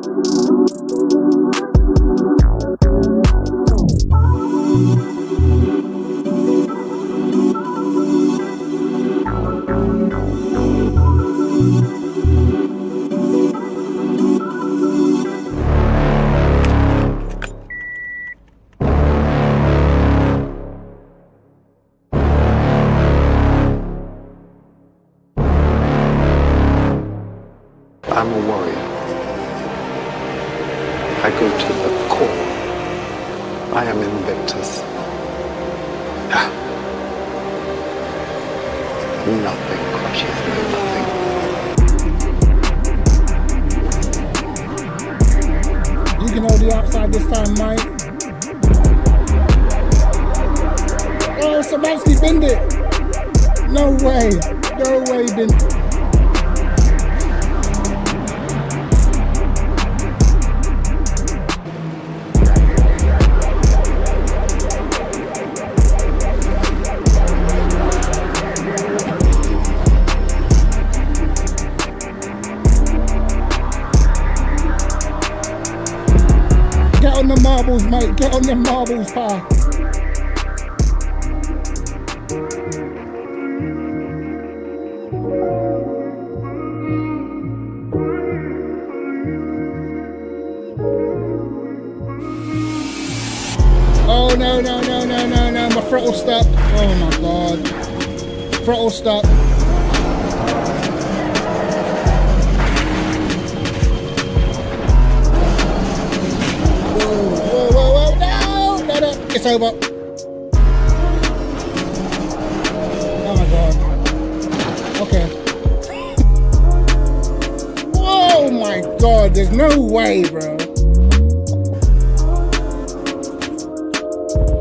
I'm a warrior. I go to the core. I am invictus. Nothing crushes me, nothing. You can hold the outside this time, mate. Oh, Samansky binned it. No way. No way, binned. Get on the marbles, mate. Get on them marbles, pal. Oh, no, no, no, no, no, no. My throttle stuck. Oh, my God. Throttle stuck. It's over. Oh my God. Okay. Oh my God, there's no way, bro.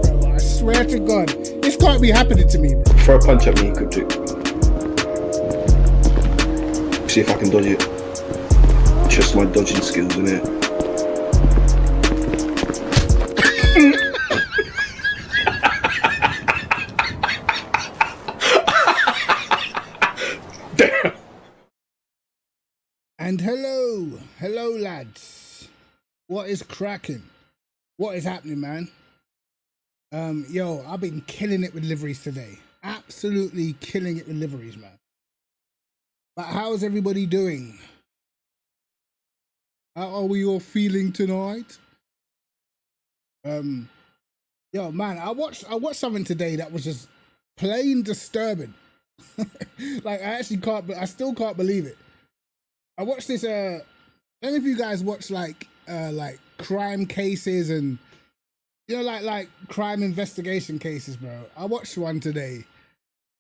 Bro, I swear to God, this can't be happening to me, bro. Throw a punch at me, you could do. See if I can dodge it. Just my dodging skills, innit? And hello lads, what is cracking? What is happening, man? Yo, I've been killing it with liveries today. Absolutely killing it with liveries, man. But how's everybody doing? How are we all feeling tonight? Yo, man, I watched something today that was just plain disturbing. Like I still can't believe it. I watched this, I don't know if you guys watch like crime cases and, you know, like crime investigation cases, bro. I watched one today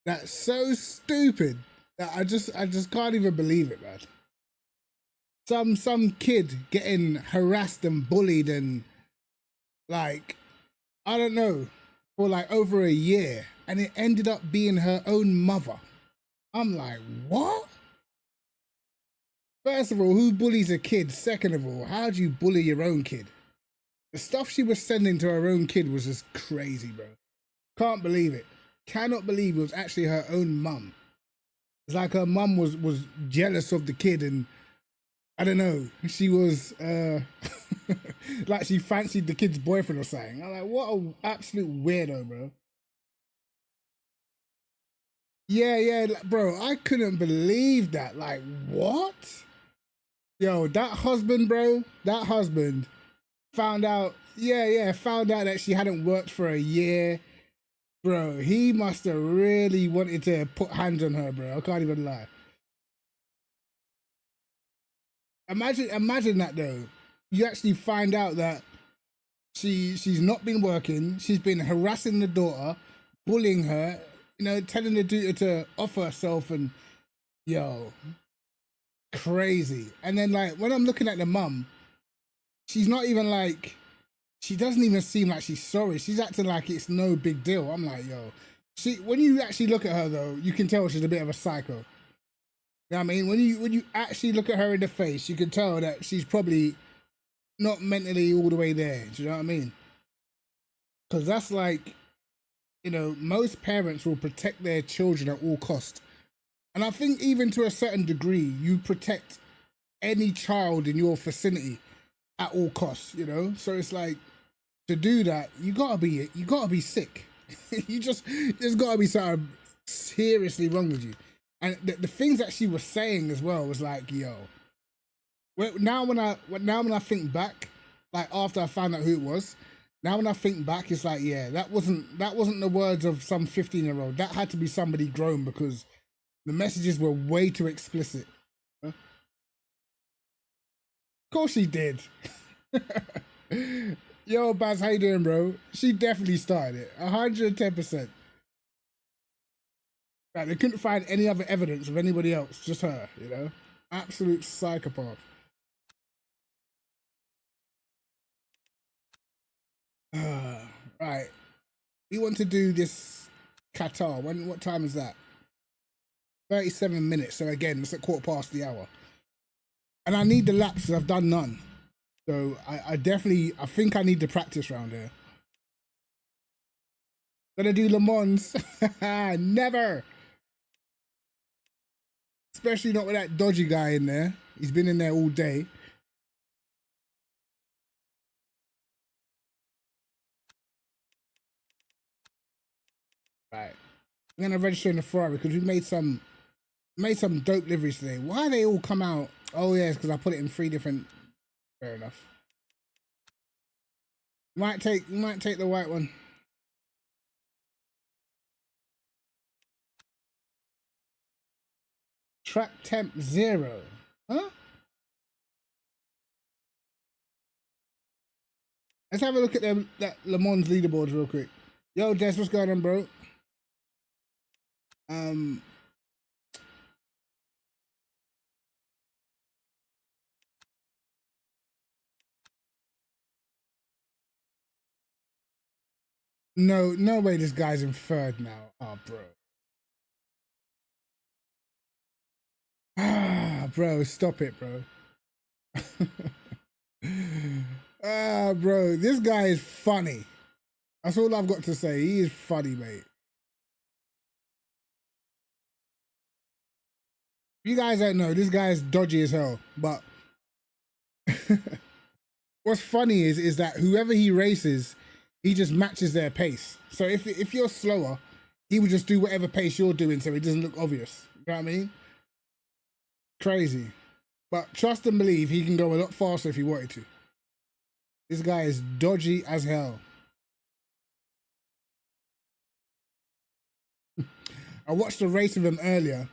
that's so stupid that I just can't even believe it, man. Some kid getting harassed and bullied and like, I don't know, for like over a year, and it ended up being her own mother. I'm like, what? First of all, who bullies a kid? Second of all, how do you bully your own kid? The stuff she was sending to her own kid was just crazy, bro. Can't believe it. Cannot believe it was actually her own mum. It's like her mum was jealous of the kid and, I don't know, she was, like she fancied the kid's boyfriend or something. I'm like, what an absolute weirdo, bro. Yeah, bro, I couldn't believe that. Like, what? Yo, that husband, bro, found out, found out that she hadn't worked for a year. Bro, he must have really wanted to put hands on her, bro. I can't even lie. Imagine that, though. You actually find out that she's not been working. She's been harassing the daughter, bullying her, you know, telling the daughter to off herself and, yo, crazy. And then, like, when I'm looking at the mum, she's not even like, she doesn't even seem like she's sorry. She's acting like it's no big deal. I'm like, yo, when you actually look at her, though, you can tell she's a bit of a psycho. You know what I mean? When you actually look at her in the face, you can tell that she's probably not mentally all the way there. Do you know what I mean? Because that's like, you know, most parents will protect their children at all costs. And I think even to a certain degree, you protect any child in your vicinity at all costs, you know. So it's like, to do that, you gotta be sick. There's gotta be something seriously wrong with you. And the things that she was saying as well was like, yo. Now when I think back, like after I found out who it was, now when I think back, it's like, yeah, that wasn't the words of some 15-year-old. That had to be somebody grown, because the messages were way too explicit. Huh? Of course she did. Yo, Baz, how you doing, bro? She definitely started it. 110%. Like, they couldn't find any other evidence of anybody else, just her, you know? Absolute psychopath. Right. We want to do this Qatar. What time is that? 37 minutes. So again, it's at 1:15. And I need the laps because I've done none. So I think I need the practice round here. Gonna do Le Mans. Never. Especially not with that dodgy guy in there. He's been in there all day. Right. I'm gonna register in the Ferrari because we made some dope liveries today. Why they all come out? Oh yeah, it's because I put it in 3 different. Fair enough. Might take the white one. Track temp 0. Huh? Let's have a look at that Le Mans leaderboards real quick. Yo, Des, what's going on, bro? No way this guy's in 3rd now. Oh, bro. Ah, bro, stop it, bro. Ah, bro, this guy is funny. That's all I've got to say. He is funny, mate. You guys don't know, this guy is dodgy as hell, but what's funny is that whoever he races, he just matches their pace. So if you're slower, he would just do whatever pace you're doing so it doesn't look obvious. You know what I mean? Crazy. But trust and believe he can go a lot faster if he wanted to. This guy is dodgy as hell. I watched a race of him earlier,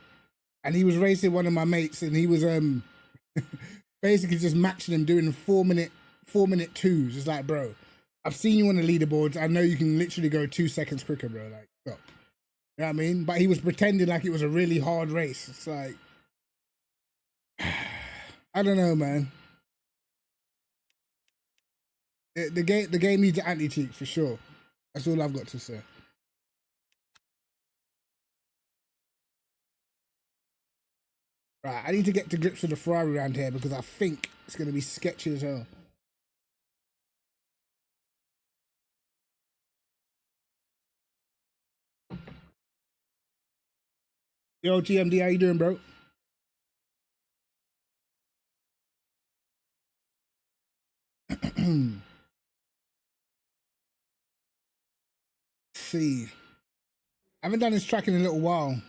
and he was racing one of my mates, and he was basically just matching him, doing 4-minute 2s. It's like, bro, I've seen you on the leaderboards. I know you can literally go 2 seconds quicker, bro. Like, stop. You know what I mean? But he was pretending like it was a really hard race. It's like, I don't know, man. The game needs an anti-cheat for sure. That's all I've got to say. Right, I need to get to grips with the Ferrari around here because I think it's going to be sketchy as hell. Yo, GMD, how you doing, bro? See. I haven't done this track in a little while.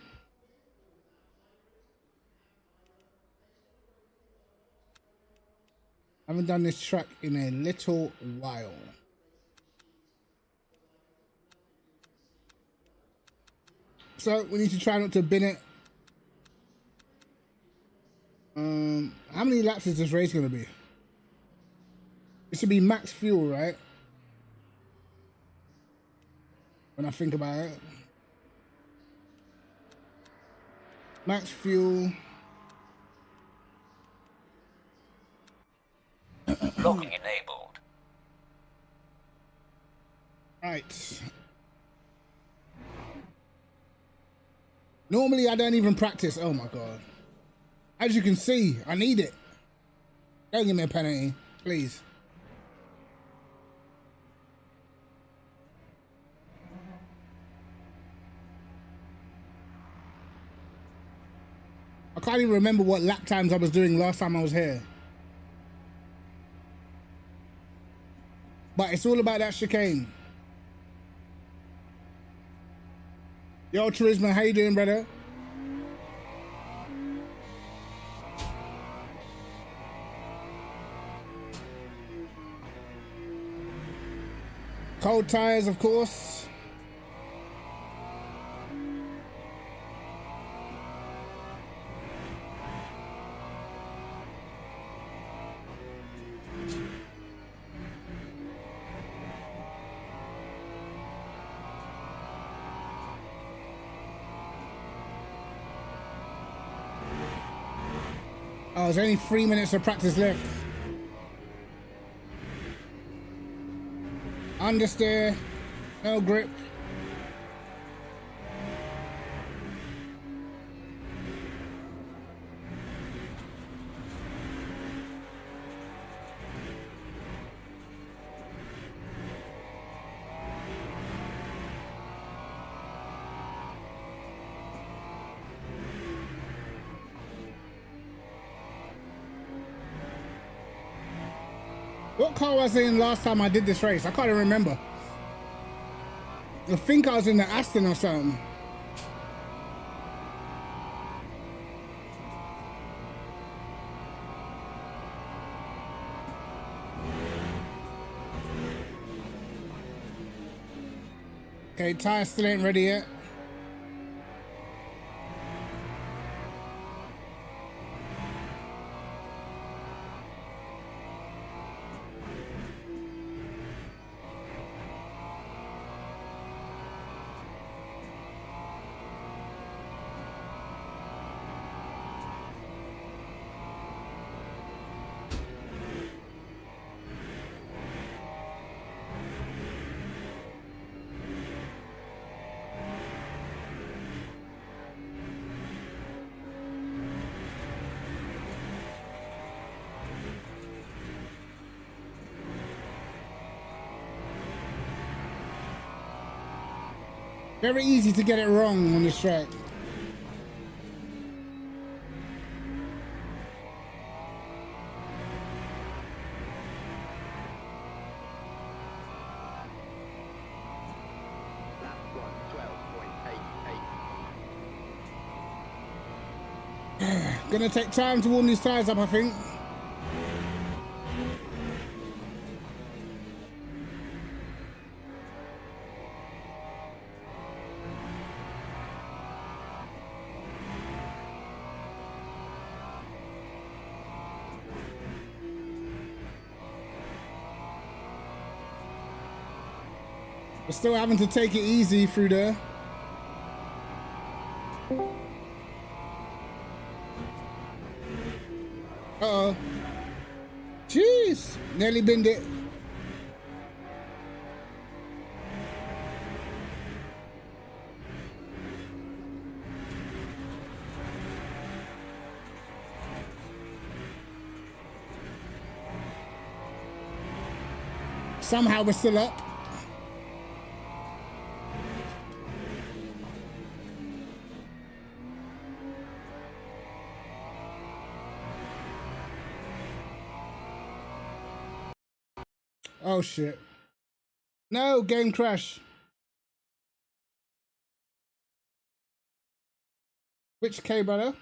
So we need to try not to bin it. How many laps is this race gonna be? It should be max fuel, right? When I think about it. Max fuel. Locking enabled. Right. Normally I don't even practice. Oh my god. As you can see, I need it. Don't give me a penalty, please. I can't even remember what lap times I was doing last time I was here. But it's all about that chicane. Yo, Charisma, how you doing, brother? Cold tires, of course. Oh, there's only 3 minutes of practice left. Understeer, no grip. What car was I in last time I did this race? I can't even remember. I think I was in the Aston or something. Okay, tire still ain't ready yet. Very easy to get it wrong on this track. Gonna take time to warm these tires up, I think. We're still having to take it easy through there. Uh-oh. Jeez, nearly binned it. Somehow we're still up. Oh shit. No, game crash. Which K, brother?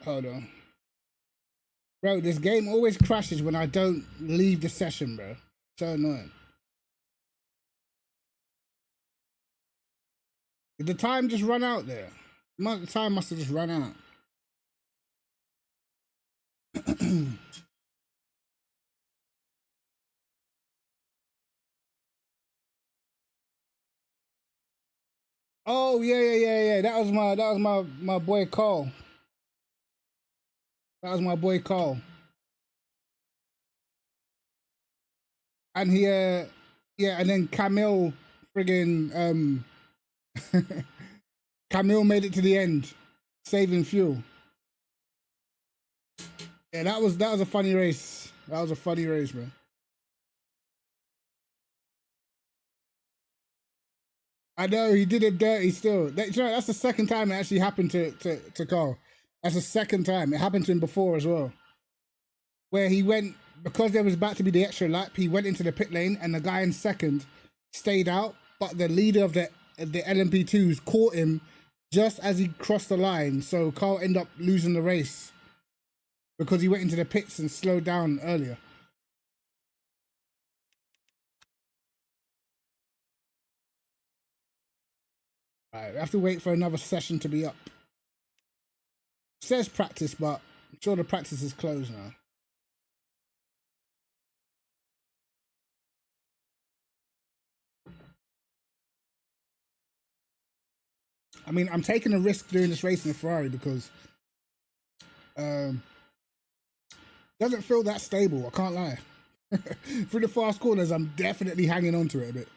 Hold on. Bro, this game always crashes when I don't leave the session, bro. So annoying. Did the time just run out there? The time must have just run out. Oh yeah. That was my boy Cole. That was my boy Cole. And he yeah, and then Camille friggin' Camille made it to the end, saving fuel. Yeah, that was a funny race. That was a funny race, man. I know he did it dirty still. You know, that's the second time it actually happened to Carl. That's the second time. It happened to him before as well, where he went, because there was about to be the extra lap, he went into the pit lane and the guy in second stayed out, but the leader of the LMP2s caught him just as he crossed the line. So Carl ended up losing the race because he went into the pits and slowed down earlier. All right, we have to wait for another session to be up. It says practice, but I'm sure the practice is closed now. I mean, I'm taking a risk doing this race in a Ferrari because it doesn't feel that stable, I can't lie. Through the fast corners, I'm definitely hanging on to it a bit.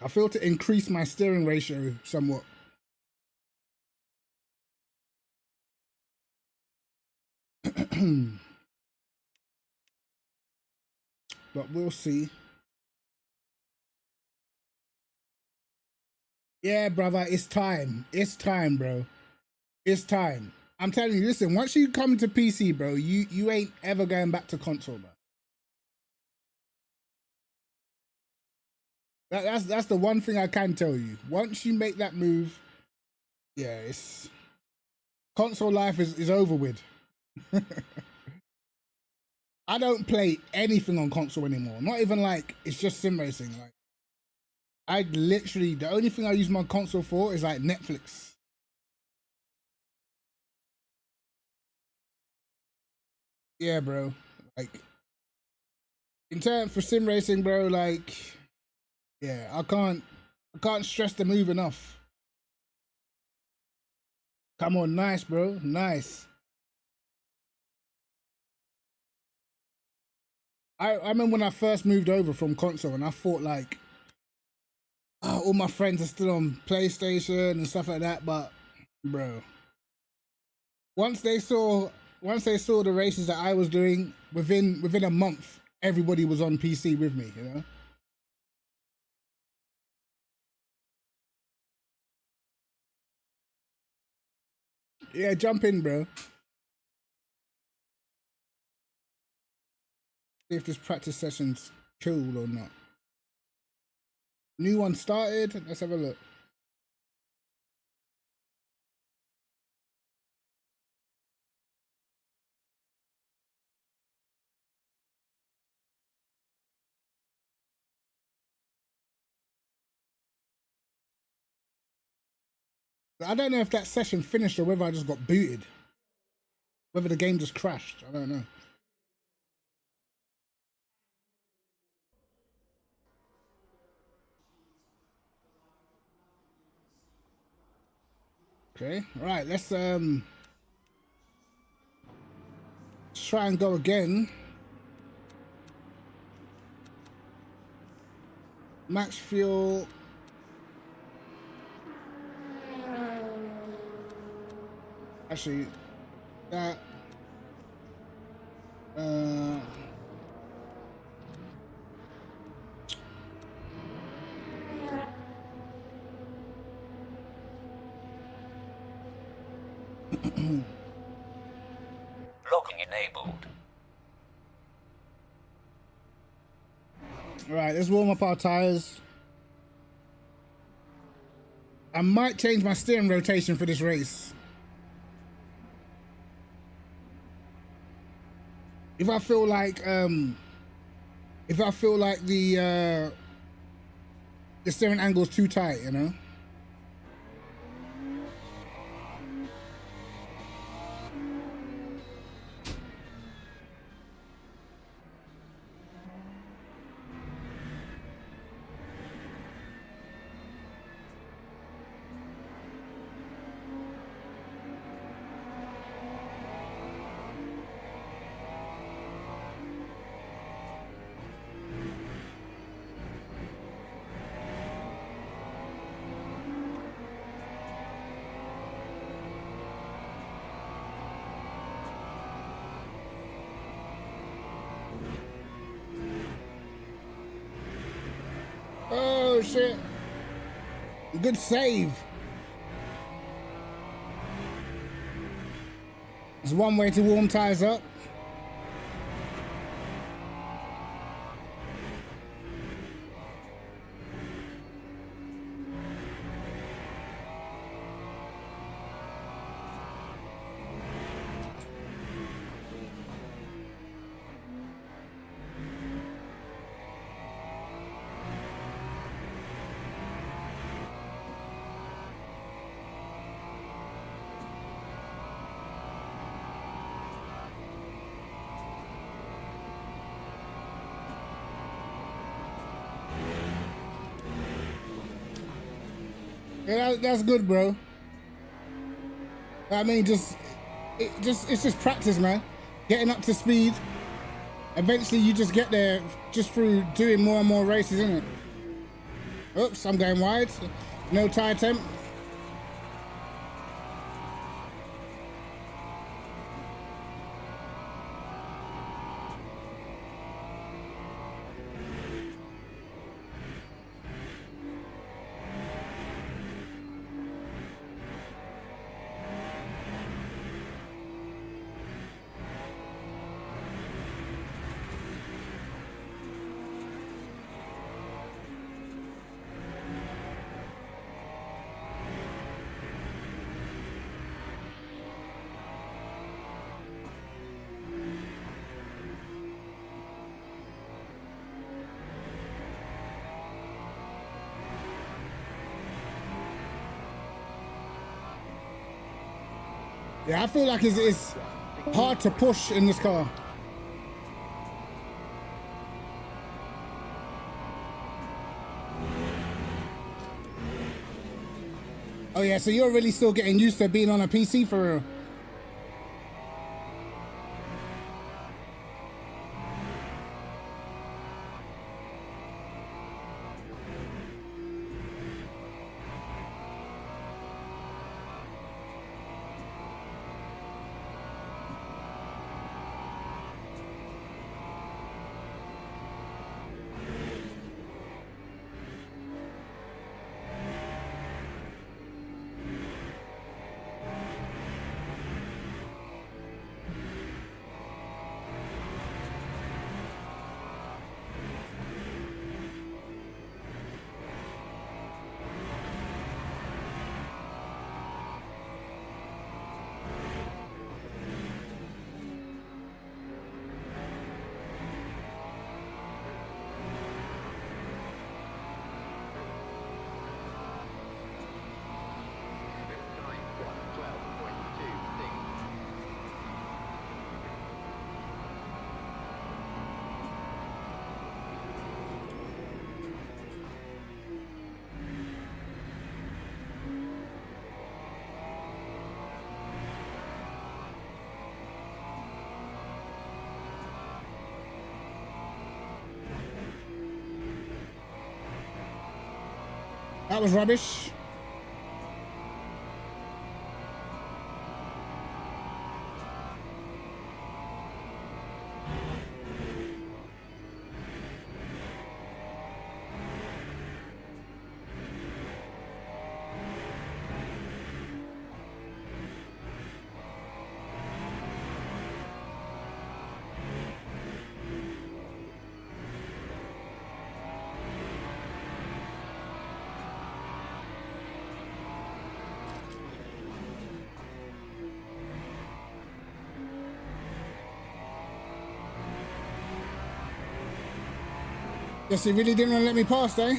I feel to increase my steering ratio somewhat. But we'll see. Yeah, brother, it's time. It's time, bro. It's time. I'm telling you, listen, once you come to PC, bro, you ain't ever going back to console, bro. That's the one thing I can tell you. Once you make that move, yeah, it's console life is over with. I don't play anything on console anymore. Not even like it's just sim racing. Like I literally, the only thing I use my console for is like Netflix. Yeah, bro. Like in terms for sim racing, bro, like yeah, I can't stress the move enough. Come on, nice, bro. Nice. I remember when I first moved over from console and I thought like, oh, all my friends are still on PlayStation and stuff like that, but bro, once they saw the races that I was doing, within a month, everybody was on PC with me, you know? Yeah, jump in, bro. See if this practice session's cool or not. New one started. Let's have a look. I don't know if that session finished or whether I just got booted. Whether the game just crashed. I don't know. Okay, right, let's try and go again. Max fuel. Actually, that Locking enabled. right, let's warm up our tires. I might change my steering rotation for this race. If I feel like the steering angle is too tight, you know. Oh shit! Good save. It's one way to warm tires up. Yeah, that's good, bro. I mean, it's just practice, man. Getting up to speed. Eventually, you just get there just through doing more and more races, isn't it? Oops, I'm going wide. No tire temp. Yeah, I feel like it's hard to push in this car. Oh yeah, so you're really still getting used to being on a PC for real. That was rubbish. Guess he really didn't want to let me pass, eh?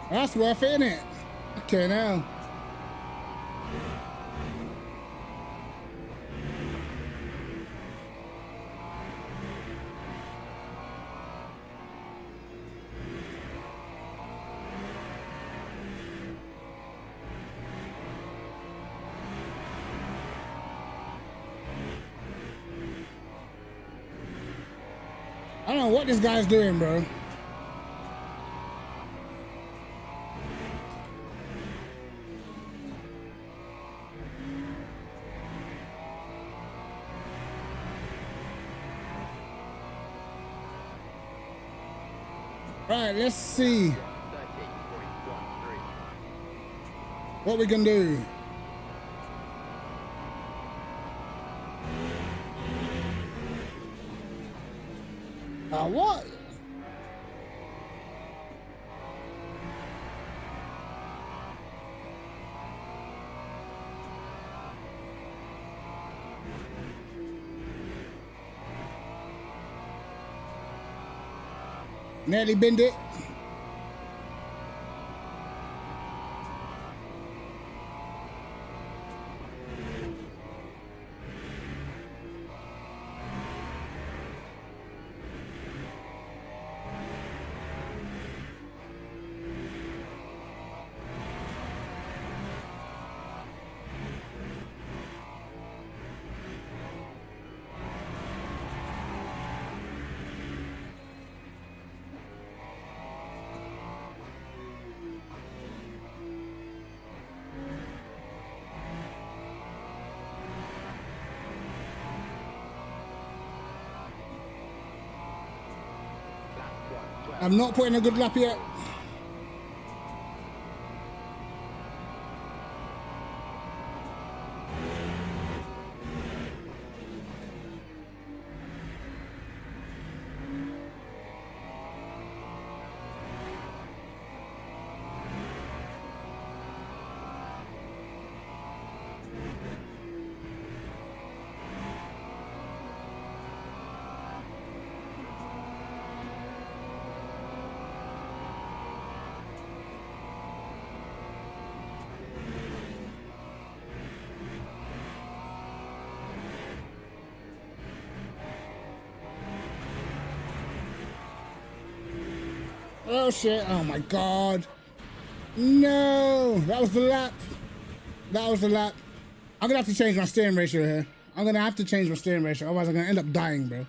That's worth it, innit? Okay, now. don't know what this guy's doing, bro. Right, let's see what we can do. What? Nearly binned it. I'm not putting a good lap yet. Oh shit, oh my god. No, that was the lap. That was the lap. I'm gonna have to change my steering ratio here. I'm gonna have to change my steering ratio, otherwise I'm gonna end up dying, bro.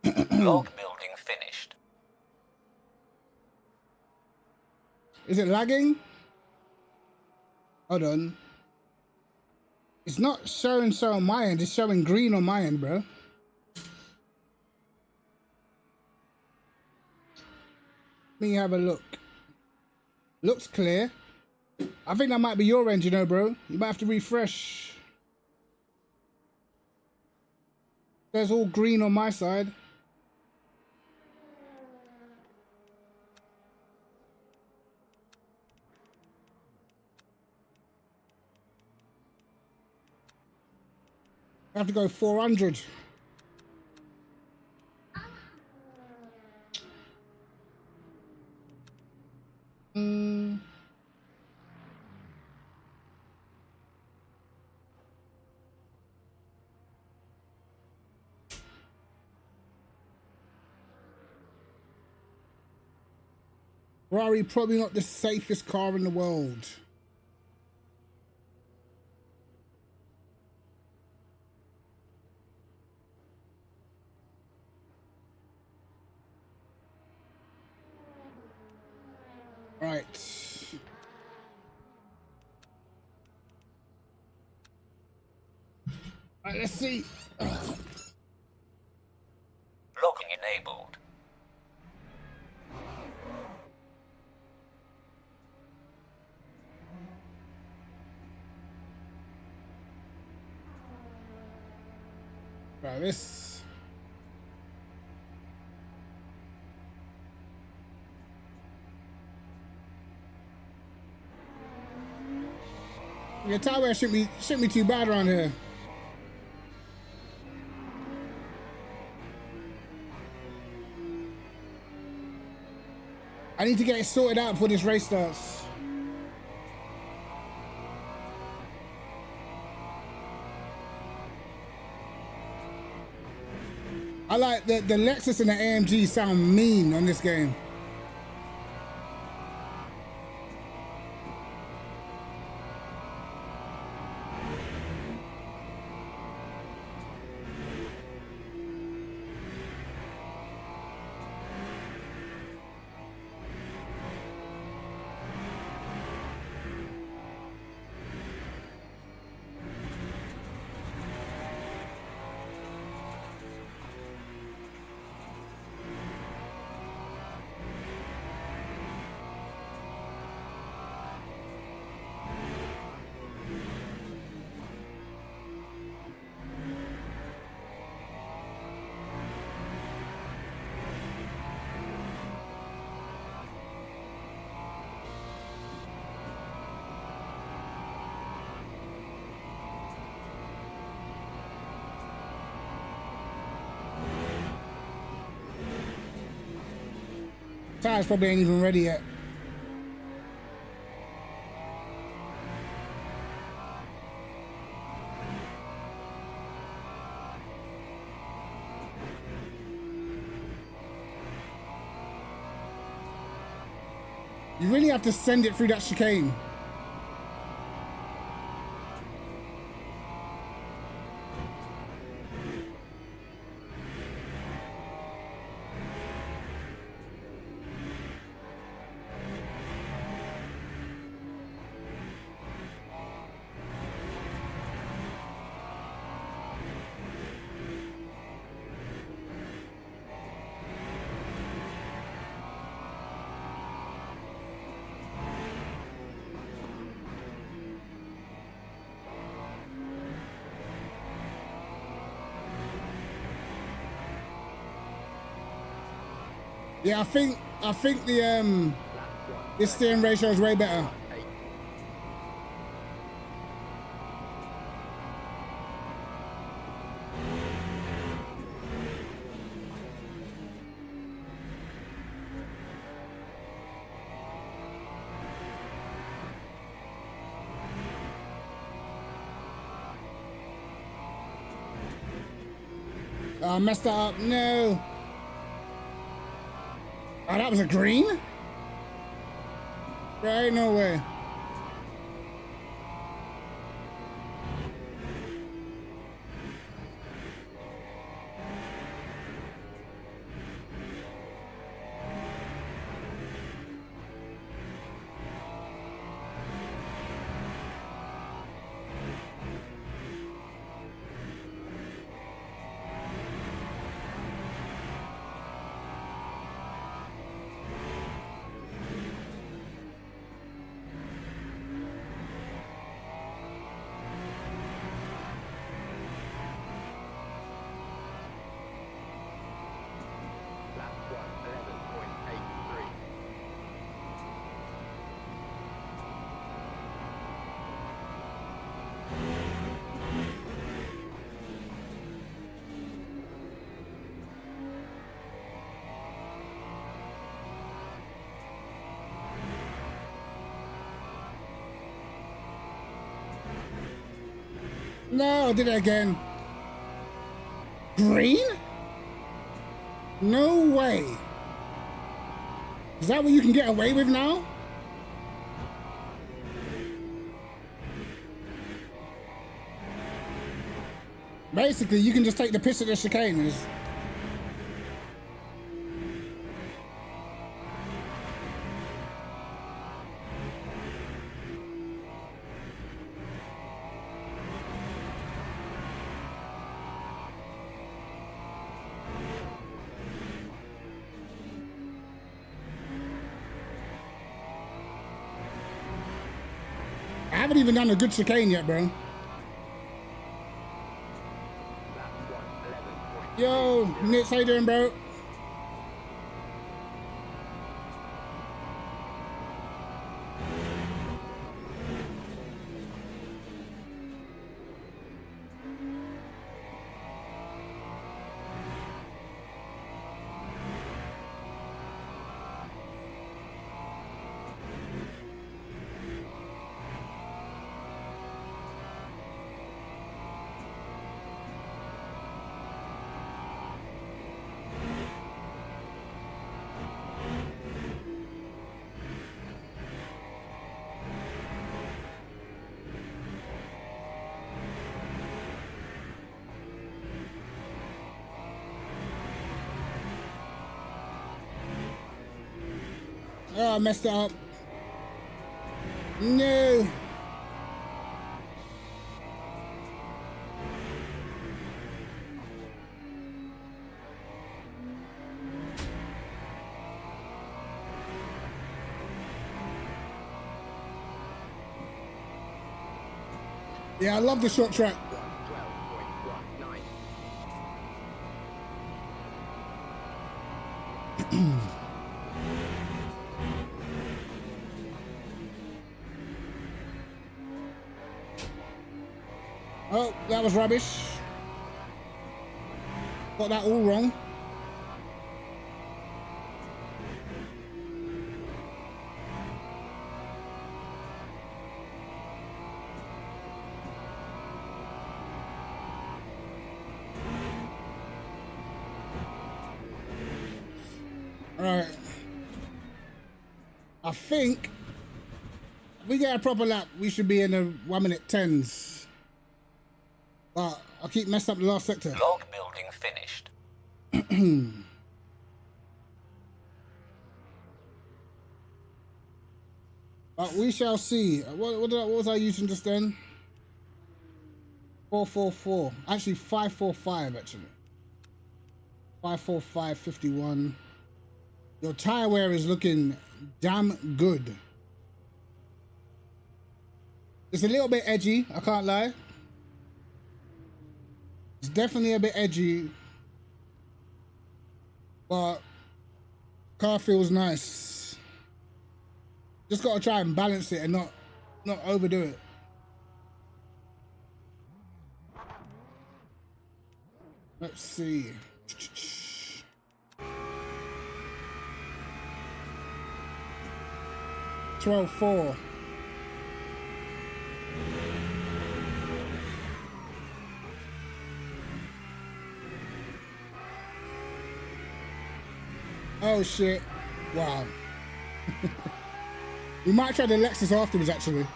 Log building finished. Is it lagging? Hold on. It's not showing so on my end, it's showing green on my end, bro. Let me have a look. Looks clear. I think that might be your end, you know, bro. You might have to refresh. There's all green on my side. I have to go 400. Ferrari probably not the safest car in the world. Right. Right, let's see. Logging enabled. Right, this. The tire shouldn't be too bad around here. I need to get it sorted out before this race starts. I like the Lexus and the AMG sound mean on this game. tires probably ain't even ready yet. You really have to send it through that chicane. Yeah, I think the this steering ratio is way better. Oh, I messed that up. No. Oh, that was a green? Right, no way. No, I did it again. Green? No way. Is that what you can get away with now? Basically, you can just take the piss at the chicanes. I haven't even done a good chicane yet, bro. Yo, Nitz, how you doing, bro? Oh, I messed it up. No. Yeah, I love the short track. Oh, that was rubbish. Got that all wrong. All right. I think we get a proper lap. We should be in the 1 minute 10s. But I keep messing up the last sector. Log building finished. But we shall see. What was I using just then? 444. Actually, 545. Actually, 545.51. Your tire wear is looking damn good. It's a little bit edgy. I can't lie. It's definitely a bit edgy, but car feels nice. Just gotta try and balance it and not overdo it. Let's see. 12.4. Oh shit. Wow. We might try the Lexus afterwards actually.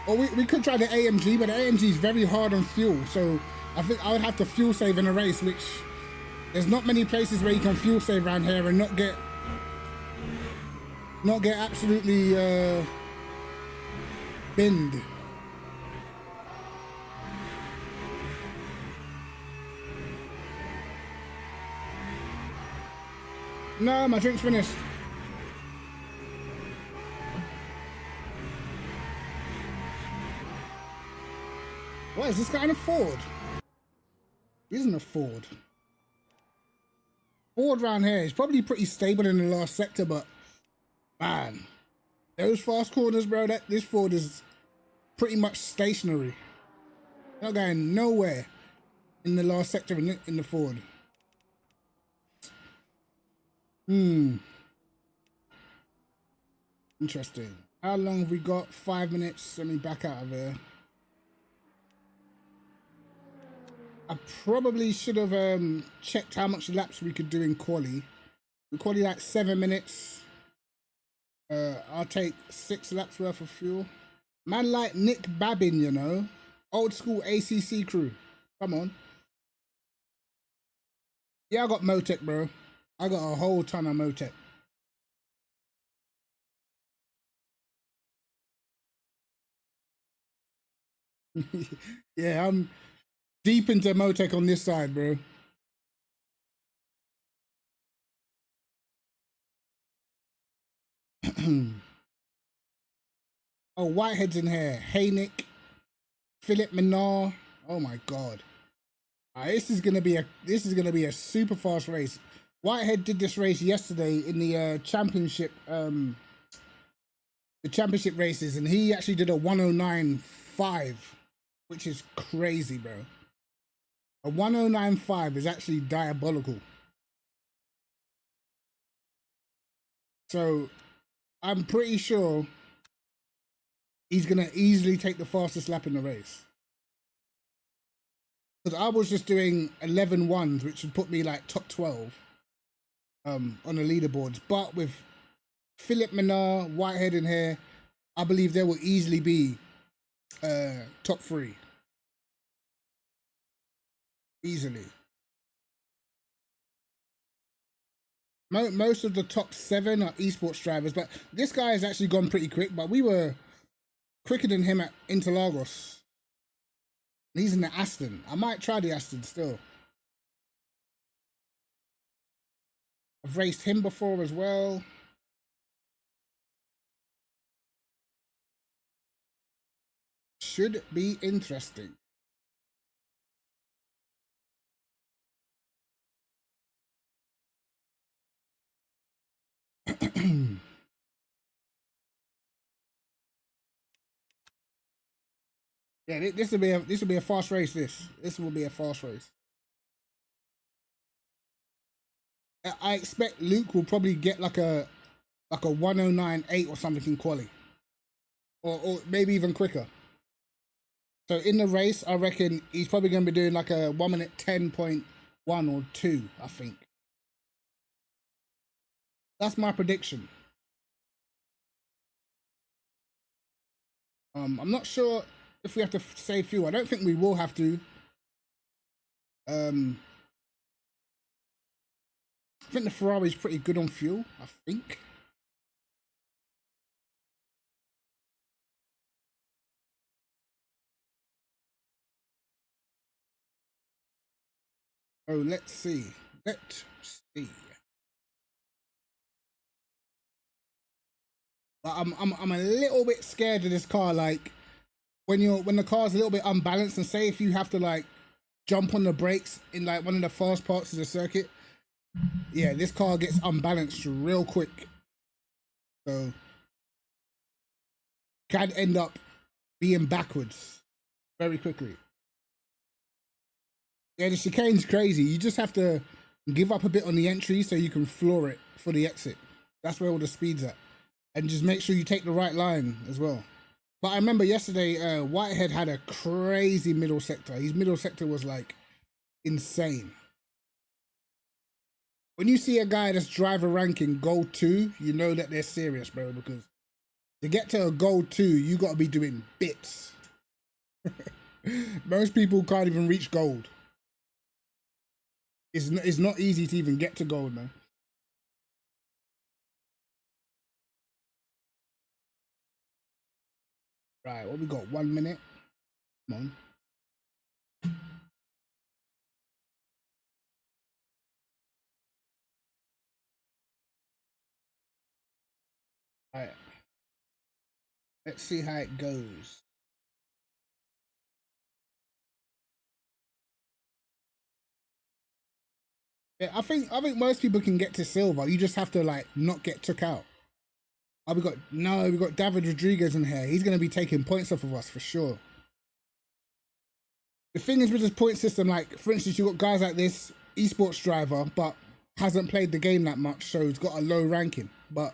Or we could try the AMG, but the AMG is very hard on fuel, so I think I would have to fuel save in a race, which there's not many places where you can fuel save around here and not get absolutely binned. No, my drink's finished. What is this guy in a Ford? He isn't a Ford. Ford around here is probably pretty stable in the last sector, but man, those fast corners, bro, this Ford is pretty much stationary. Not going nowhere in the last sector in the Ford. Interesting. How long have we got? 5 minutes. Let me back out of here. I probably should have checked how much laps we could do in quali. We quali like 7 minutes. I'll take 6 laps worth of fuel. Man like Nick Babin, you know. Old school ACC crew. Come on. Yeah, I got Motec, bro. I got a whole ton of Motec. Yeah, I'm deep into Motec on this side, bro. Oh, Whitehead's in here. Hey, Nick. Philip Minar. Oh my god. This is gonna be a super fast race. Whitehead did this race yesterday in the championship races, and he actually did a 109.5, which is crazy, bro. A 109.5 is actually diabolical. So I'm pretty sure he's gonna easily take the fastest lap in the race. Because I was just doing 11.1s, which would put me like top 12 on the leaderboards. But with Philip Minar, Whitehead in here, I believe there will easily be top 3. Easily. Most of the top 7 are esports drivers, but this guy has actually gone pretty quick, but we were quicker than him at Interlagos. He's in the Aston. I might try the Aston still. I've raced him before as well. Should be interesting. Yeah, this will be a fast race. This will be a fast race. I expect Luke will probably get like a 109.8 or something in quali, or maybe even quicker. So in the race, I reckon he's probably going to be doing like a 1 minute 10.2 1 or 2, I think. That's my prediction. I'm not sure if we have to say fuel. I don't think we will have to. I think the Ferrari is pretty good on fuel, I think. Oh, let's see. Let's see. But I'm a little bit scared of this car. Like when the car's a little bit unbalanced, and say if you have to like jump on the brakes in like one of the fast parts of the circuit, yeah, this car gets unbalanced real quick. So can end up being backwards very quickly. Yeah, the chicane's crazy. You just have to give up a bit on the entry so you can floor it for the exit. That's where all the speed's at. And just make sure you take the right line as well. But I remember yesterday, Whitehead had a crazy middle sector. His middle sector was like insane. When you see a guy that's driver ranking gold 2, you know that they're serious, bro, because to get to a gold 2, you got to be doing bits. Most people can't even reach gold. It's not easy to even get to gold, man. Right, what we got? 1 minute. Come on. Right. Let's see how it goes. Yeah, I think most people can get to silver. You just have to like not get took out. Oh, we got David Rodriguez in here. He's gonna be taking points off of us for sure. The thing is with this point system, like for instance, you got guys like this esports driver, but hasn't played the game that much, so he's got a low ranking, but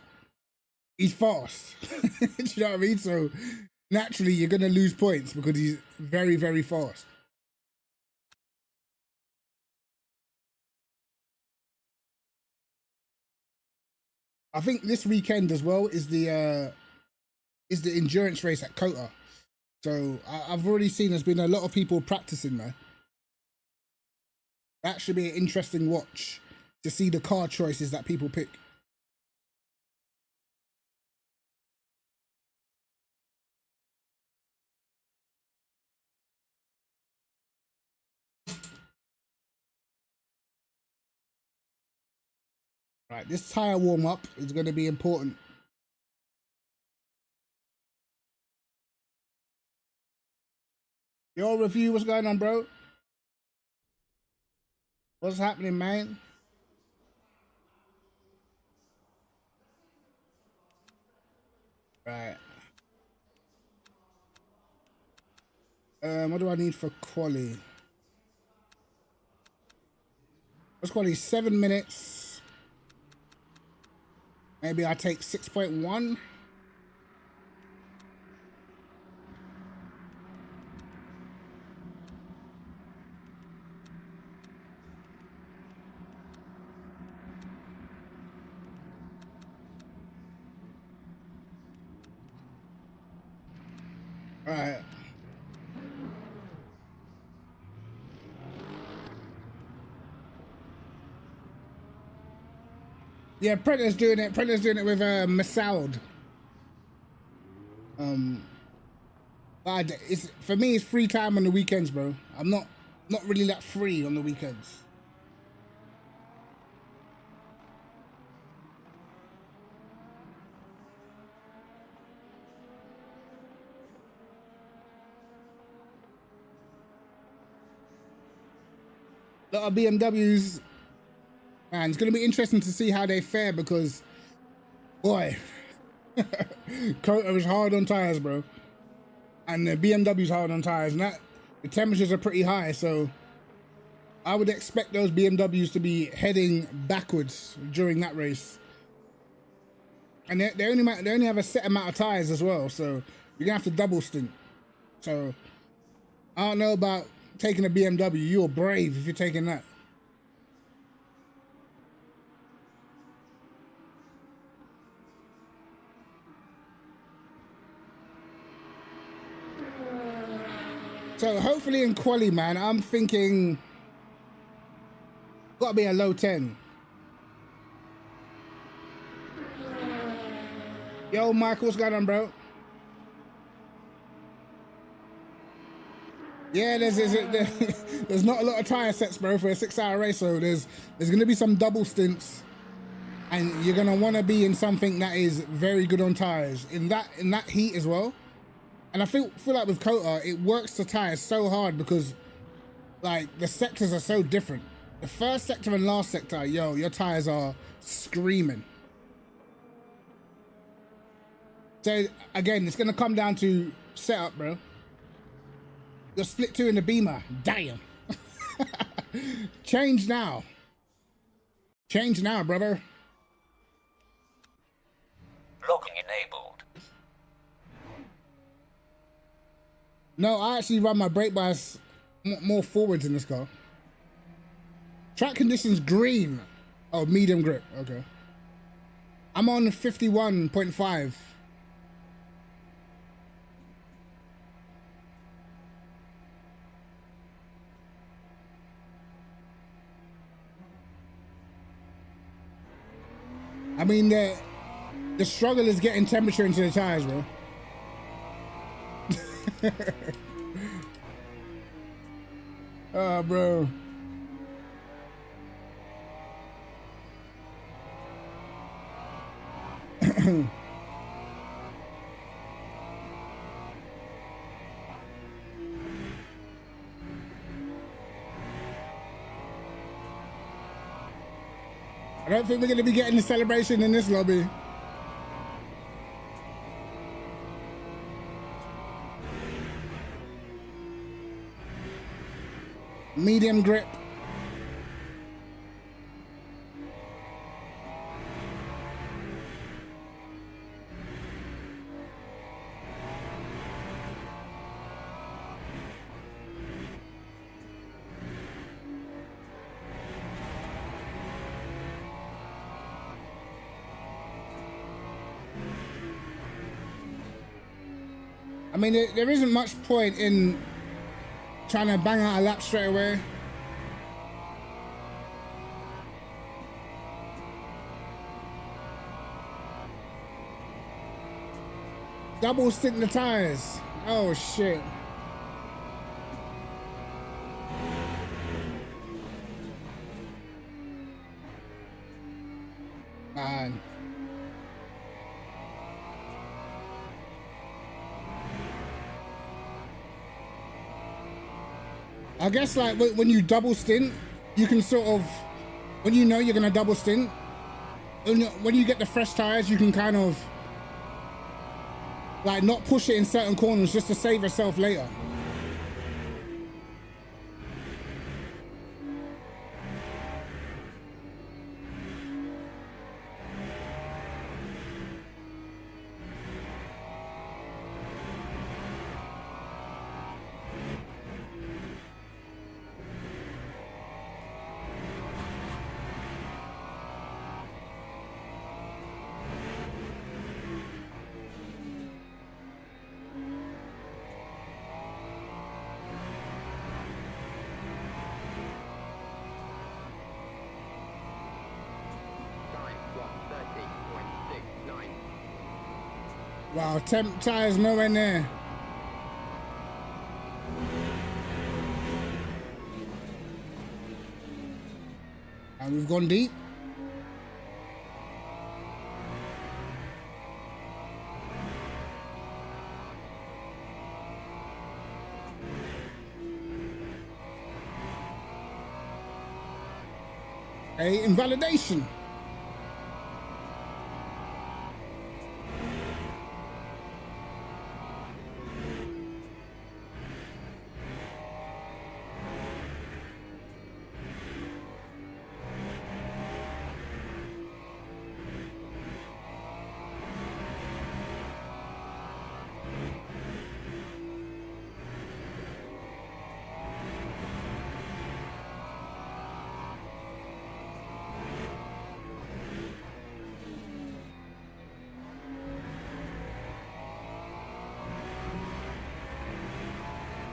he's fast. Do you know what I mean? So naturally, you're gonna lose points because he's very, very fast. I think this weekend as well is the endurance race at Kota. So I've already seen there's been a lot of people practicing there. That should be an interesting watch to see the car choices that people pick. Right, this tire warm up is going to be important. Your review, what's going on, bro? What's happening, man? Right. What do I need for quali? What's quali? 7 minutes. Maybe I take 6.1. Right. Yeah, Predator's doing it. Predator's doing it with Masoud. But it's for me. It's free time on the weekends, bro. I'm not really that free on the weekends. A lot of BMWs, man. It's gonna be interesting to see how they fare because, boy, Kota is hard on tires, bro, and the BMW's hard on tires, and that the temperatures are pretty high, so I would expect those BMWs to be heading backwards during that race. And they only have a set amount of tires as well, so you're gonna have to double stint. So I don't know about taking a BMW. You're brave if you're taking that. So hopefully in quali, man, I'm thinking gotta be a low 10. Yo, Michael, what's going on, bro? Yeah, there's not a lot of tire sets, bro, for a 6-hour race. So there's gonna be some double stints, and you're gonna want to be in something that is very good on tires in that heat as well. And I feel like with Kota, it works the tires so hard because like the sectors are so different. The first sector and last sector, yo, your tires are screaming. So again, it's gonna come down to setup, bro. You're split 2 in the Beamer. Damn. Change now. Change now, brother. Logging enabled. No, I actually run my brake bias more forwards in this car. Track conditions green. Oh, medium grip. Okay. I'm on 51.5. I mean, the struggle is getting temperature into the tires, bro. Oh, bro. I don't think we're going to be getting the celebration in this lobby. Medium grip. I mean, there isn't much point in trying to bang out a lap straight away. Double stint the tires. Oh shit. Man. I guess like when you double stint, you can sort of, when you know you're gonna double stint, when you get the fresh tires, you can kind of like not push it in certain corners just to save yourself later. Wow, temp tires nowhere near. And we've gone deep. A invalidation.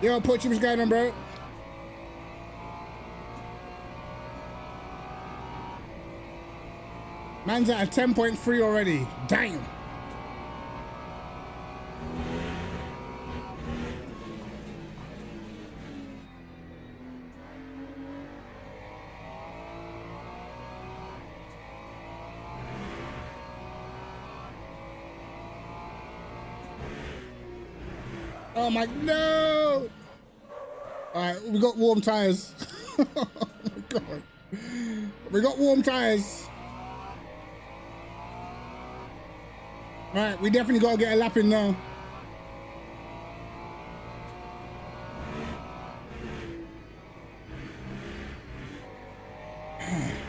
Yo, Poachy, what's going on, bro? Man's at a 10.3 already. Damn. Oh my, no! Alright, we got warm tires. Oh my god. We got warm tires. Alright, we definitely gotta get a lap in now.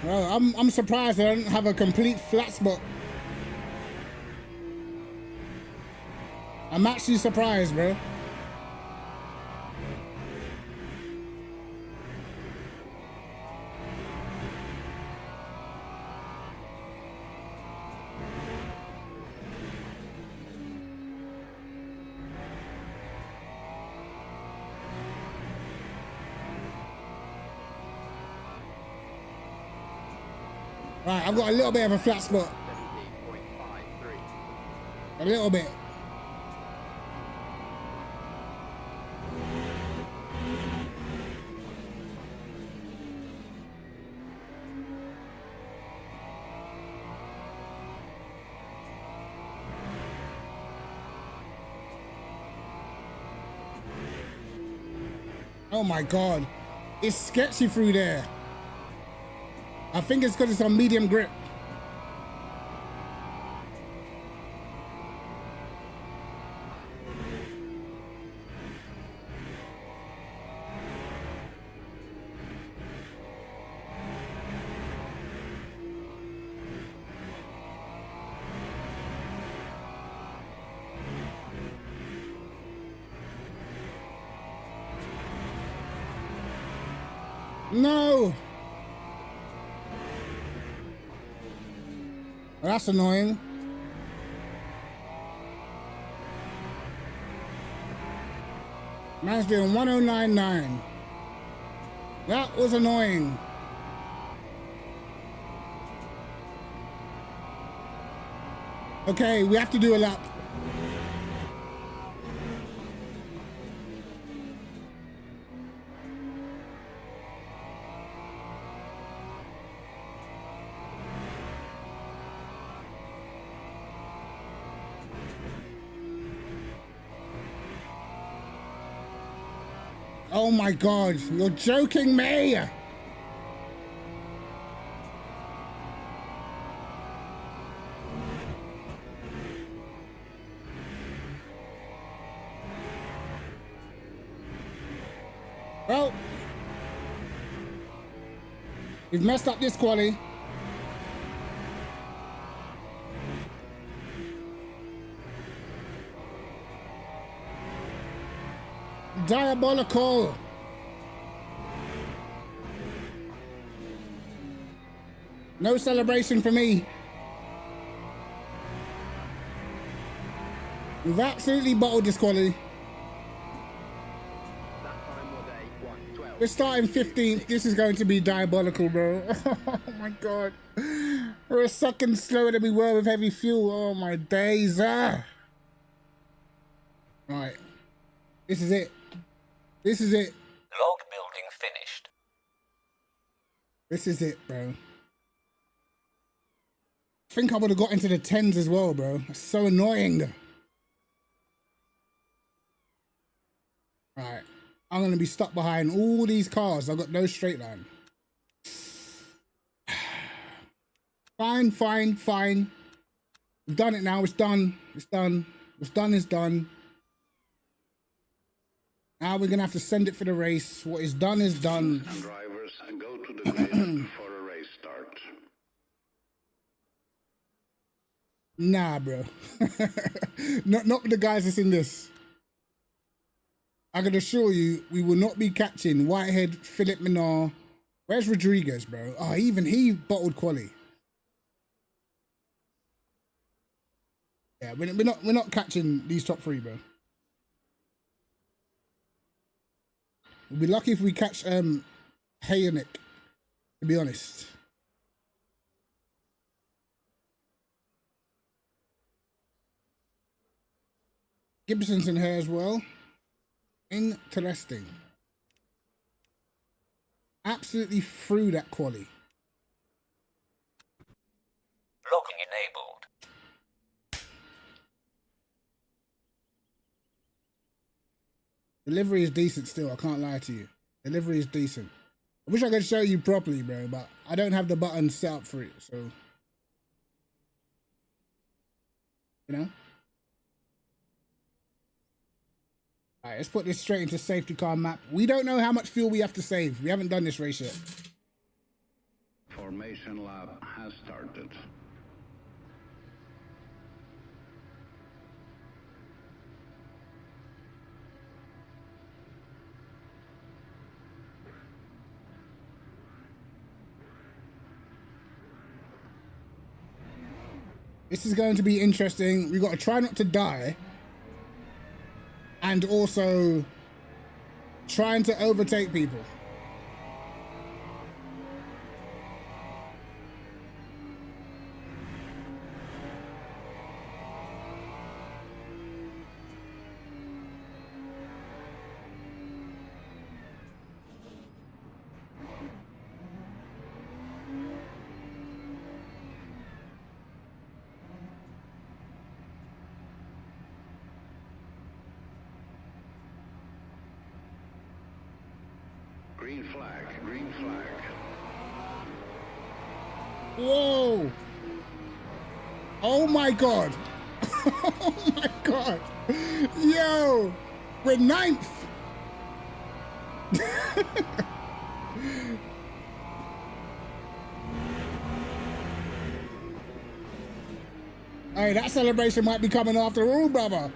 Well, I'm surprised I don't have a complete flat spot. I'm actually surprised, bro. Right, I've got a little bit of a flat spot. 17.53. A little bit. Oh my god. It's sketchy through there. I think it's because it's on medium grip. No! That's annoying. Man's doing 1099. That was annoying. Okay, we have to do a lap. Oh my god, you're joking me! Well, we've messed up this quali. Diabolical. No celebration for me. We've absolutely bottled this quality. We're starting 15th. This is going to be diabolical, bro. Oh my god. We're a second slower than we were with heavy fuel. Oh my days. Right. This is it. This is it. Log building finished. This is it, bro. I think I would have got into the 10s as well, bro. That's so annoying. Alright. I'm going to be stuck behind all these cars. I've got no straight line. Fine, fine, fine. We've done it now. It's done. It's done. What's done is done. Now we're going to have to send it for the race. What is done is done. Drivers, go to the grid for a race start. Nah, bro. not with the guys that's in this. I can assure you, we will not be catching Whitehead, Philip Minard. Where's Rodriguez, bro? Oh, even he bottled quali. Yeah, we're not catching these top three, bro. We'll be lucky if we catch Hayanik, to be honest. Gibson's in here as well. Interesting. Absolutely through that quali. Logging enabled. Delivery is decent still, I can't lie to you. Delivery is decent. I wish I could show you properly, bro, but I don't have the button set up for it, so. You know? Alright, let's put this straight into safety car map. We don't know how much fuel we have to save. We haven't done this race yet. Formation lab has started. This is going to be interesting. We've got to try not to die. And also trying to overtake people. Green flag, green flag. Whoa! Oh my god! Oh my god! Yo! We're ninth! Hey, that celebration might be coming after all, brother.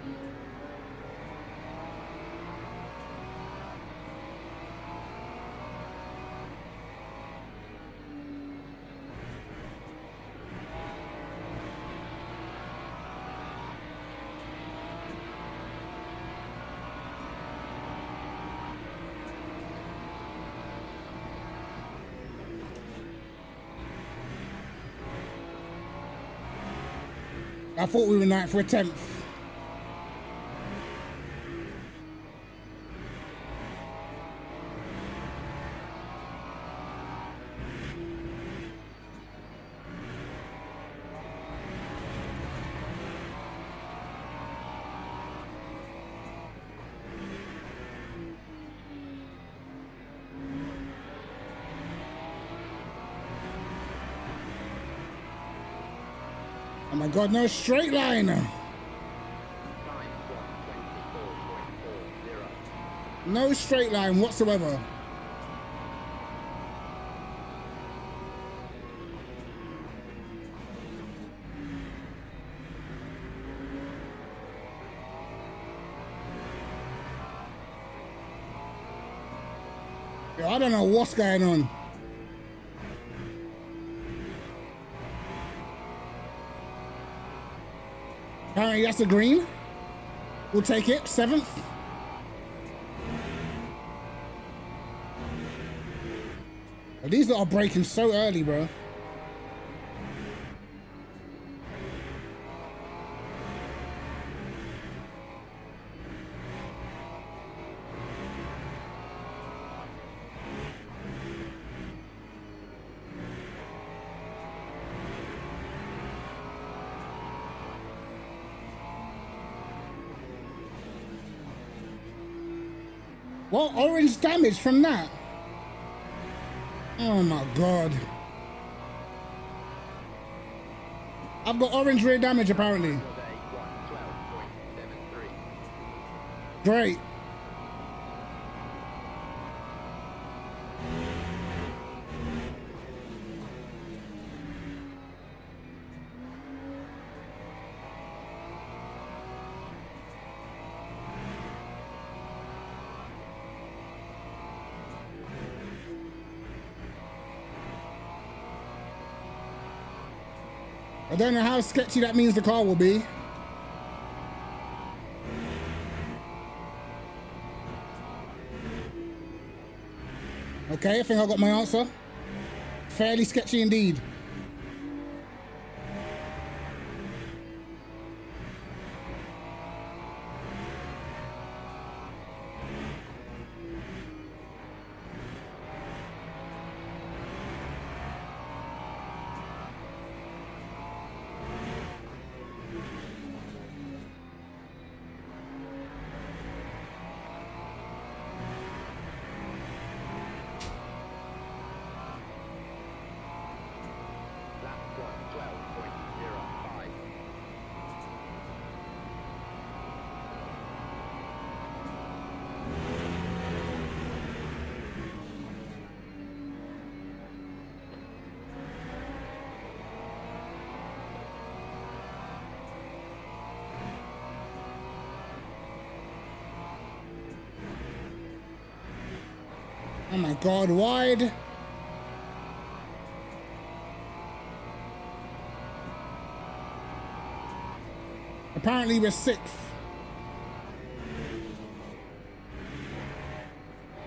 I thought we were ninth for a 10th. Oh my god, no straight line! No straight line whatsoever. Yo, I don't know what's going on. Apparently that's a green. We'll take it. 7th. Oh, these lot are breaking so early, bro. What orange damage from that? Oh my god. I've got orange rear damage apparently. Great. I don't know how sketchy that means the car will be. Okay, I think I got my answer. Fairly sketchy indeed. Oh my God, wide. Apparently we're 6th.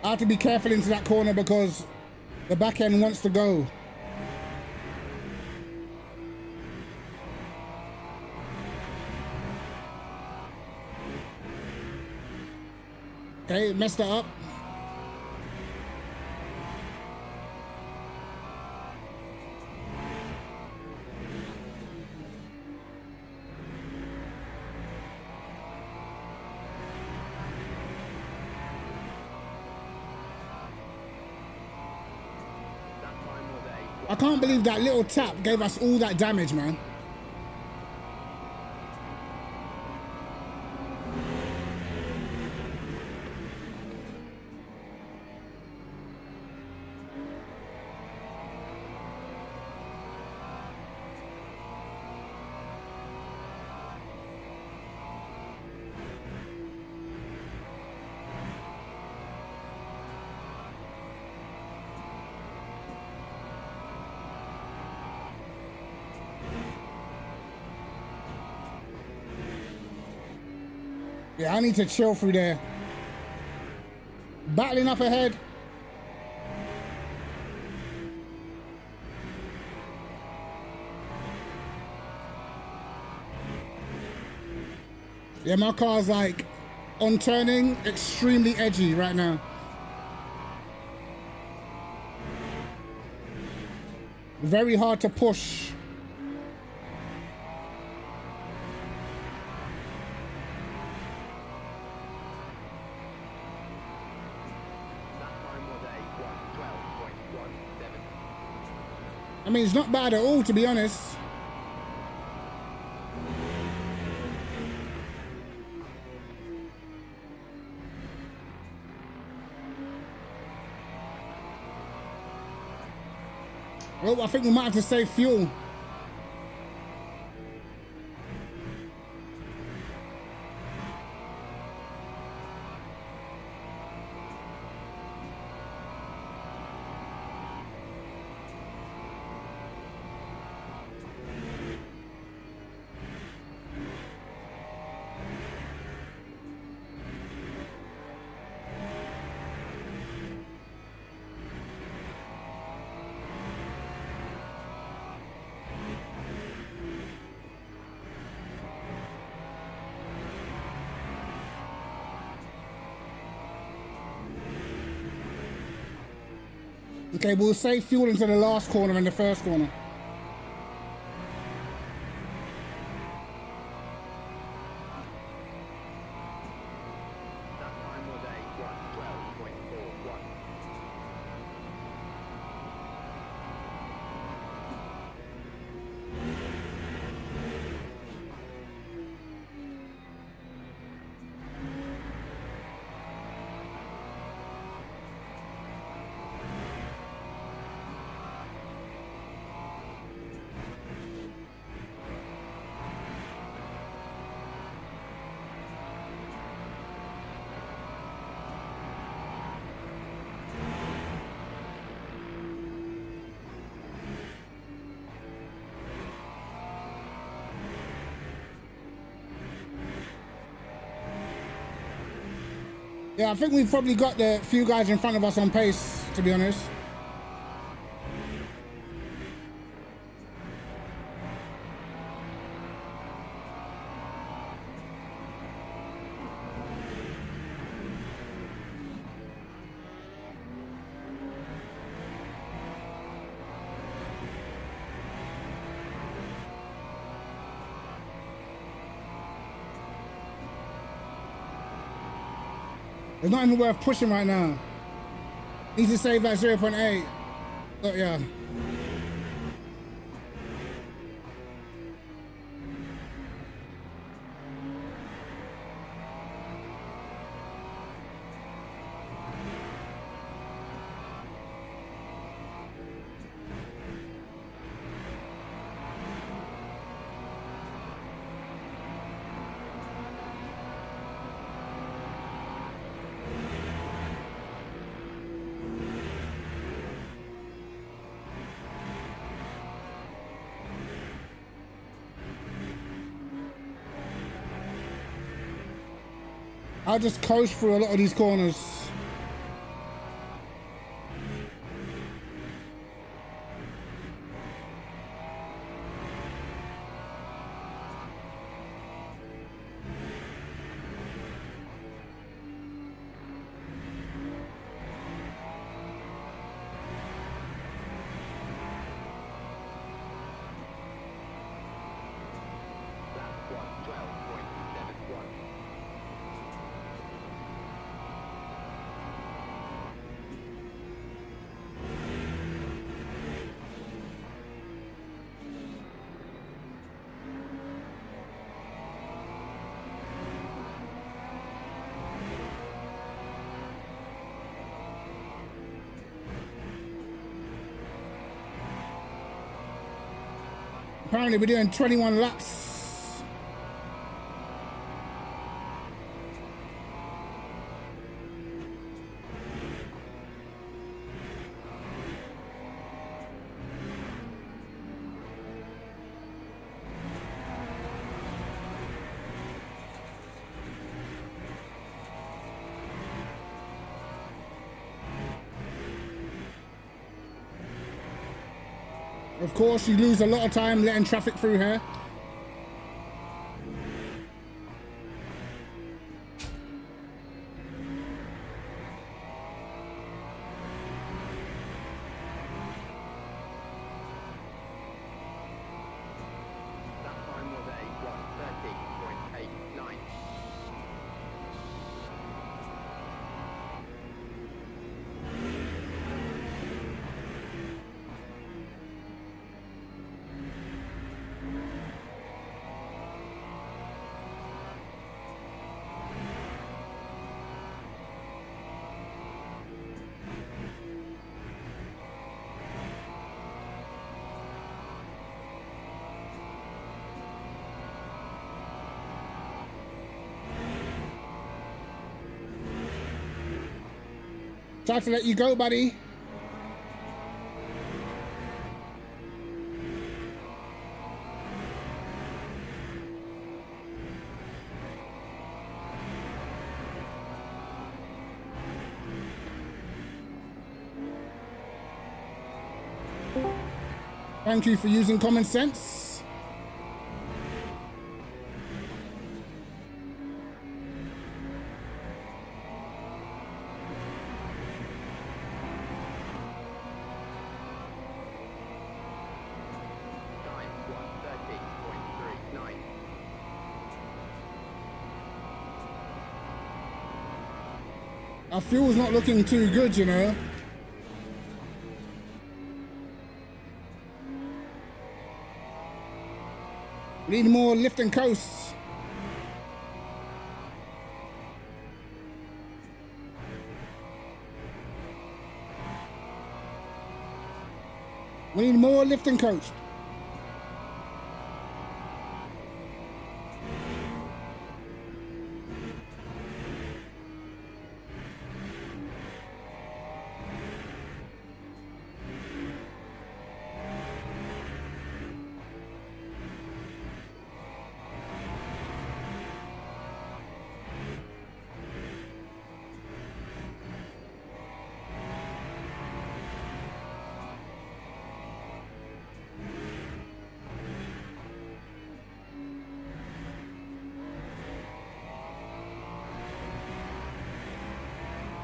I have to be careful into that corner because the back end wants to go. Okay, messed that up. I can't believe that little tap gave us all that damage, man. Yeah, I need to chill through there. Battling up ahead. Yeah, my car's like on turning, extremely edgy right now. Very hard to push. I mean, it's not bad at all, to be honest. Well, I think we might have to save fuel. Okay, we'll save fuel into the last corner and the first corner. Yeah, I think we've probably got the few guys in front of us on pace. to be honest. It's not even worth pushing right now. Needs to save that 0.8. Oh, yeah. I'll just coast through a lot of these corners. Apparently we're doing 21 laps. Of course, you lose a lot of time letting traffic through here. Try to let you go, buddy. Thank you for using common sense. Our fuel's not looking too good, you know. We need more lift and coast. We need more lift and coast.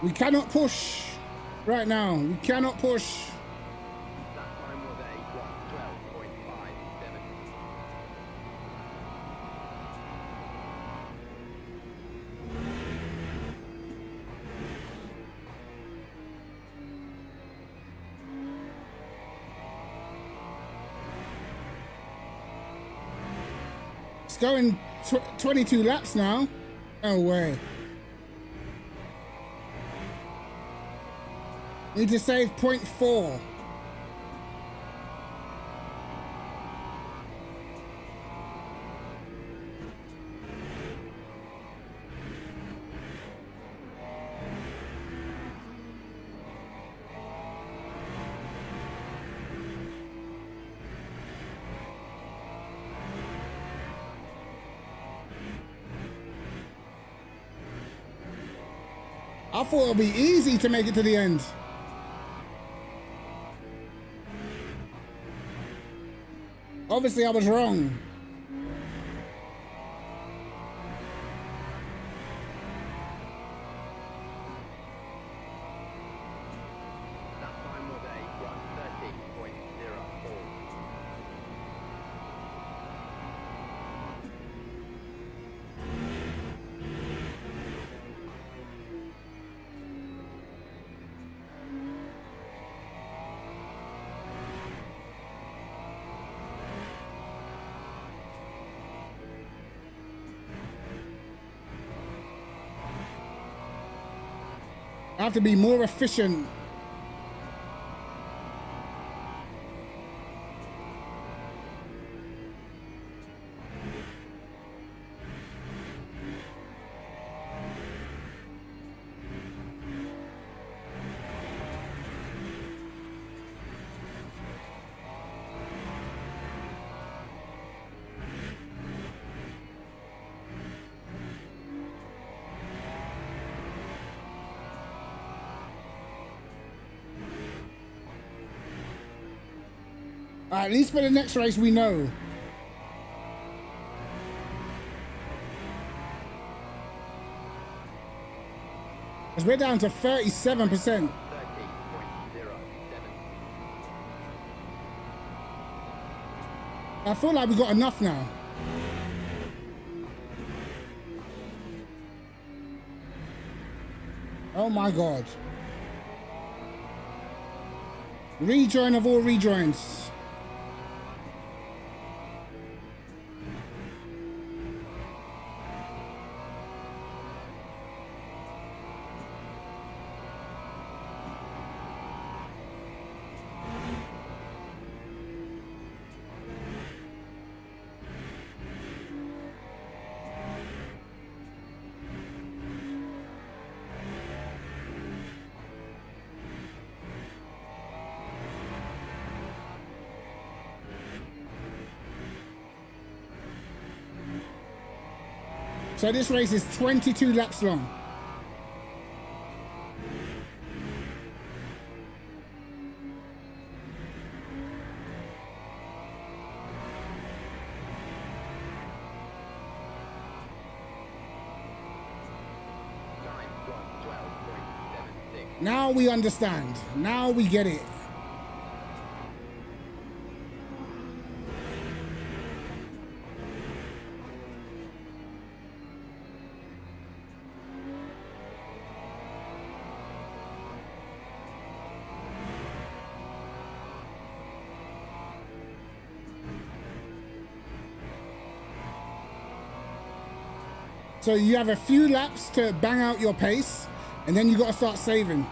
We cannot push right now. We cannot push. That time was a 1:12.57. It's going 22 laps now. No way. Need to save 0.4. I thought it would be easy to make it to the end. Obviously, I was wrong. That time was a 1:30.04. I have to be more efficient. At least for the next race, we know. Because we're down to 37%. 30.07. I feel like we got enough now. Oh my God. Rejoin of all rejoins. So this race is 22 laps long. Time was 12.76. Now we understand. Now we get it. So you have a few laps to bang out your pace, and then you got to start saving.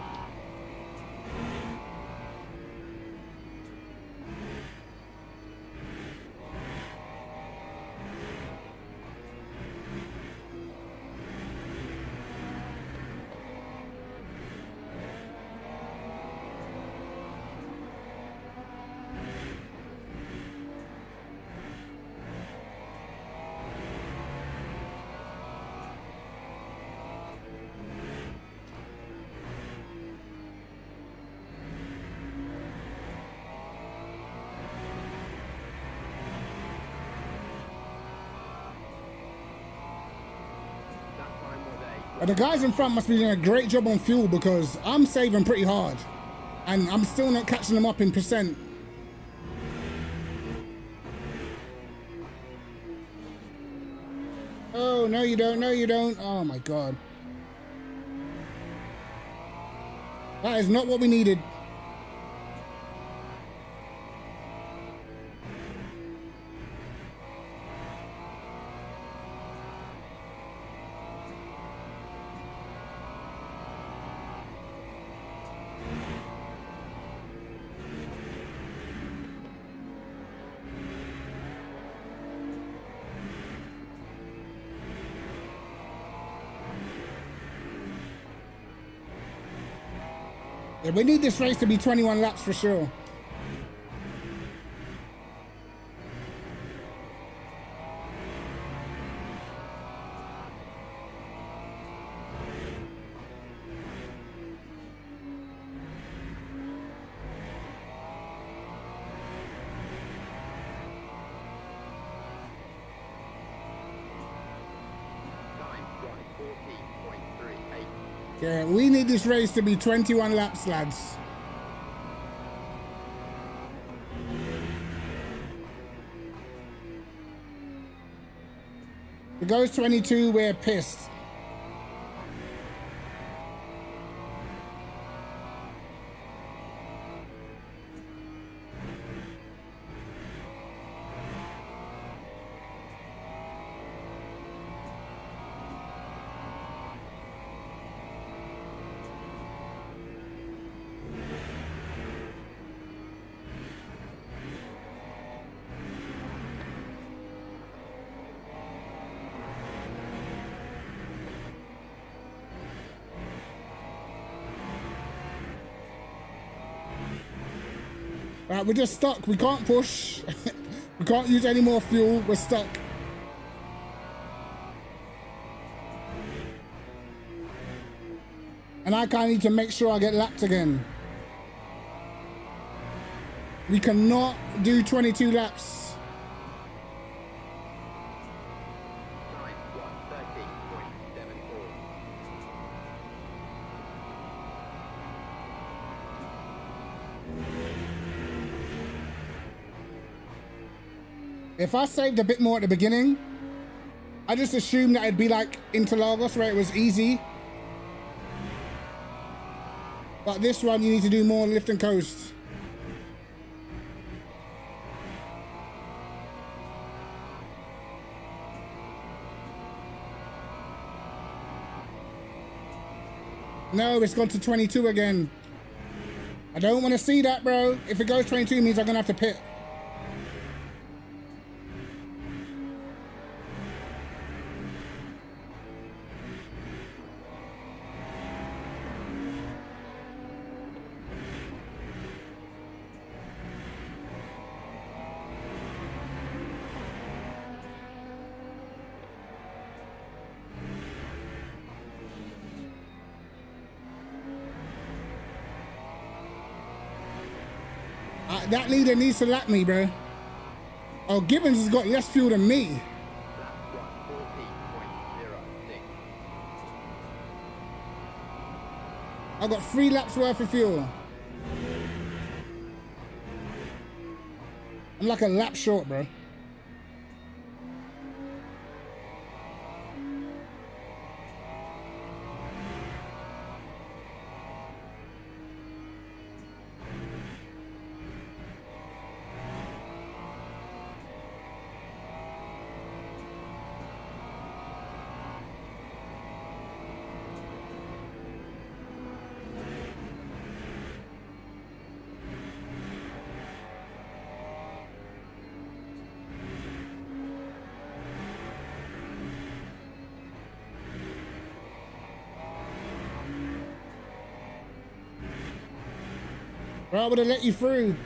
But the guys in front must be doing a great job on fuel because I'm saving pretty hard. And I'm still not catching them up in percent. Oh, no you don't, no you don't. Oh my God. That is not what we needed. Yeah, we need this race to be 21 laps for sure. Time 1:14.38. Yeah, we need this race to be 21 laps, lads. If it goes 22, we're pissed. Right, we're just stuck. We can't push. We can't use any more fuel. We're stuck. And I kind of need to make sure I get lapped again. We cannot do 22 laps. Time 1:13.74. If I saved a bit more at the beginning, I just assumed that it'd be like Interlagos where it was easy. But this one, you need to do more lift and coast. No, it's gone to 22 again. I don't want to see that, bro. If it goes 22, it means I'm going to have to pit. That leader needs to lap me, bro. Oh, Gibbons has got less fuel than me. Lap 1:14.06. I got 3 laps worth of fuel. I'm like a lap short, bro. Bro, I would have let you through.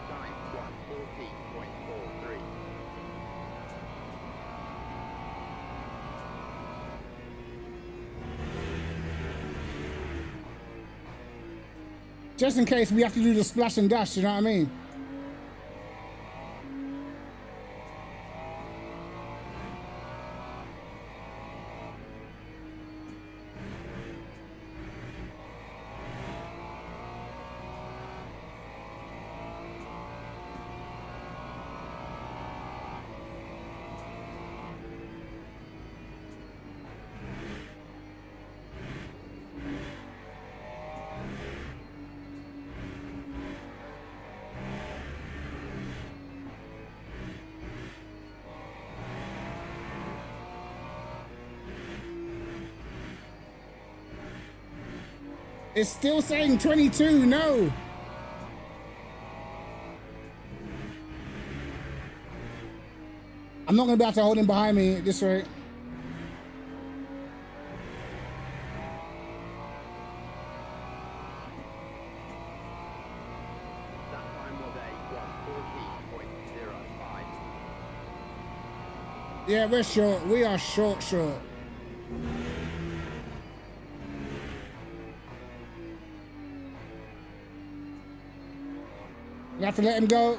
Time 1:14.43. Just in case we have to do the splash and dash, you know what I mean? It's still saying 22, no. I'm not gonna be able to hold him behind me at this rate. That time was a 1:14.05. Yeah, we're short. We are short. You have to let him go.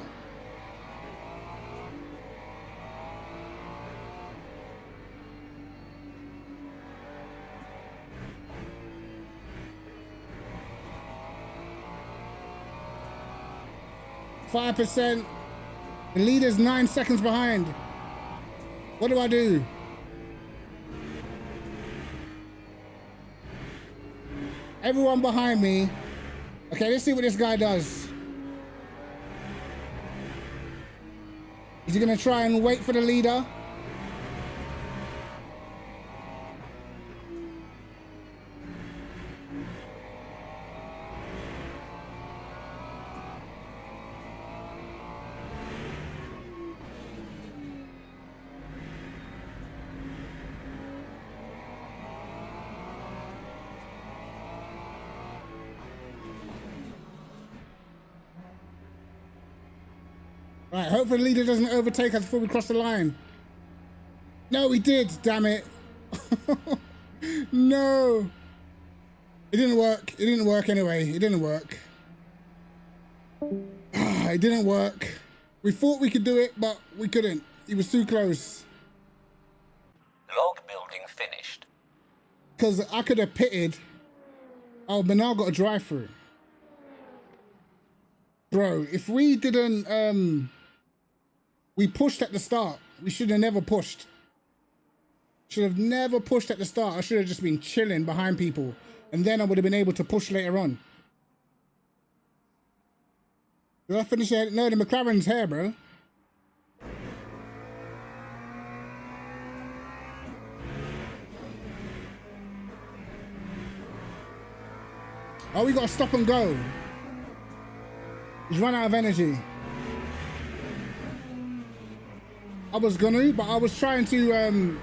%. The leader's 9 seconds behind. What do I do? Everyone behind me. Okay, let's see what this guy does. Is he gonna try and wait for the leader? Right, hopefully the leader doesn't overtake us before we cross the line. No, he did, damn it. No. It didn't work. It didn't work anyway. It didn't work. It didn't work. We thought we could do it, but we couldn't. He was too close. Log building finished. Because I could have pitted. Oh, but now I've got a drive through. Bro, if we didn't, we pushed at the start. We should have never pushed. Should have never pushed at the start. I should have just been chilling behind people. And then I would have been able to push later on. Did I finish it? No, the McLaren's here, bro. Oh, we got to stop and go. He's run out of energy. I was gonna, but I was trying to,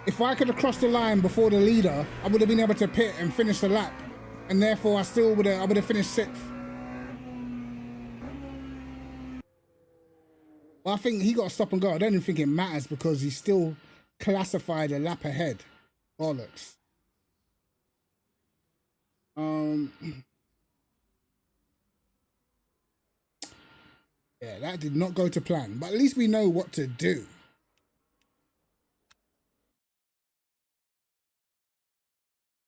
if I could have crossed the line before the leader, I would have been able to pit and finish the lap. And therefore, I would have finished 6th. But I think he got to stop and go. I don't even think it matters because he's still classified a lap ahead. Bollocks. Yeah, that did not go to plan, but at least we know what to do.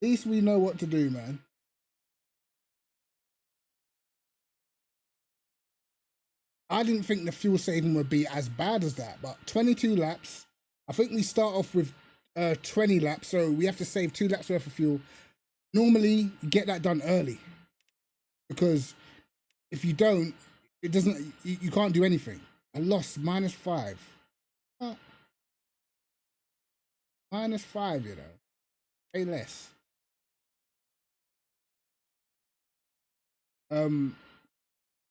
At least we know what to do, man. I didn't think the fuel saving would be as bad as that, but 22 laps. I think we start off with 20 laps, so we have to save 2 laps worth of fuel. Normally, you get that done early, because if you don't, it doesn't. You can't do anything. I lost -5. -5, you know. Pay less.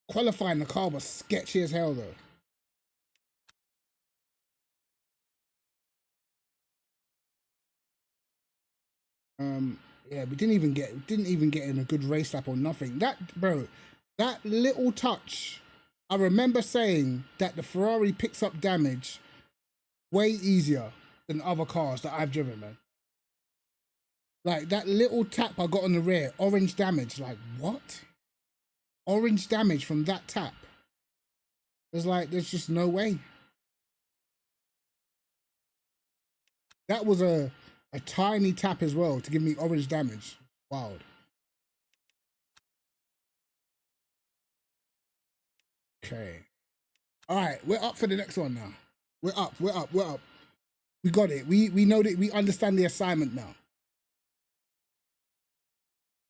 Qualifying the car was sketchy as hell though. Yeah, we didn't even get in a good race lap or nothing. That little touch, I remember saying that the Ferrari picks up damage way easier than other cars that I've driven, man. Like that little tap I got on the rear, orange damage, like what? orange damage from that tap. It's like, there's just no way. That was a tiny tap as well to give me orange damage. Wild. Okay. All right, we're up for the next one now. We're up. We got it. We know that we understand the assignment now.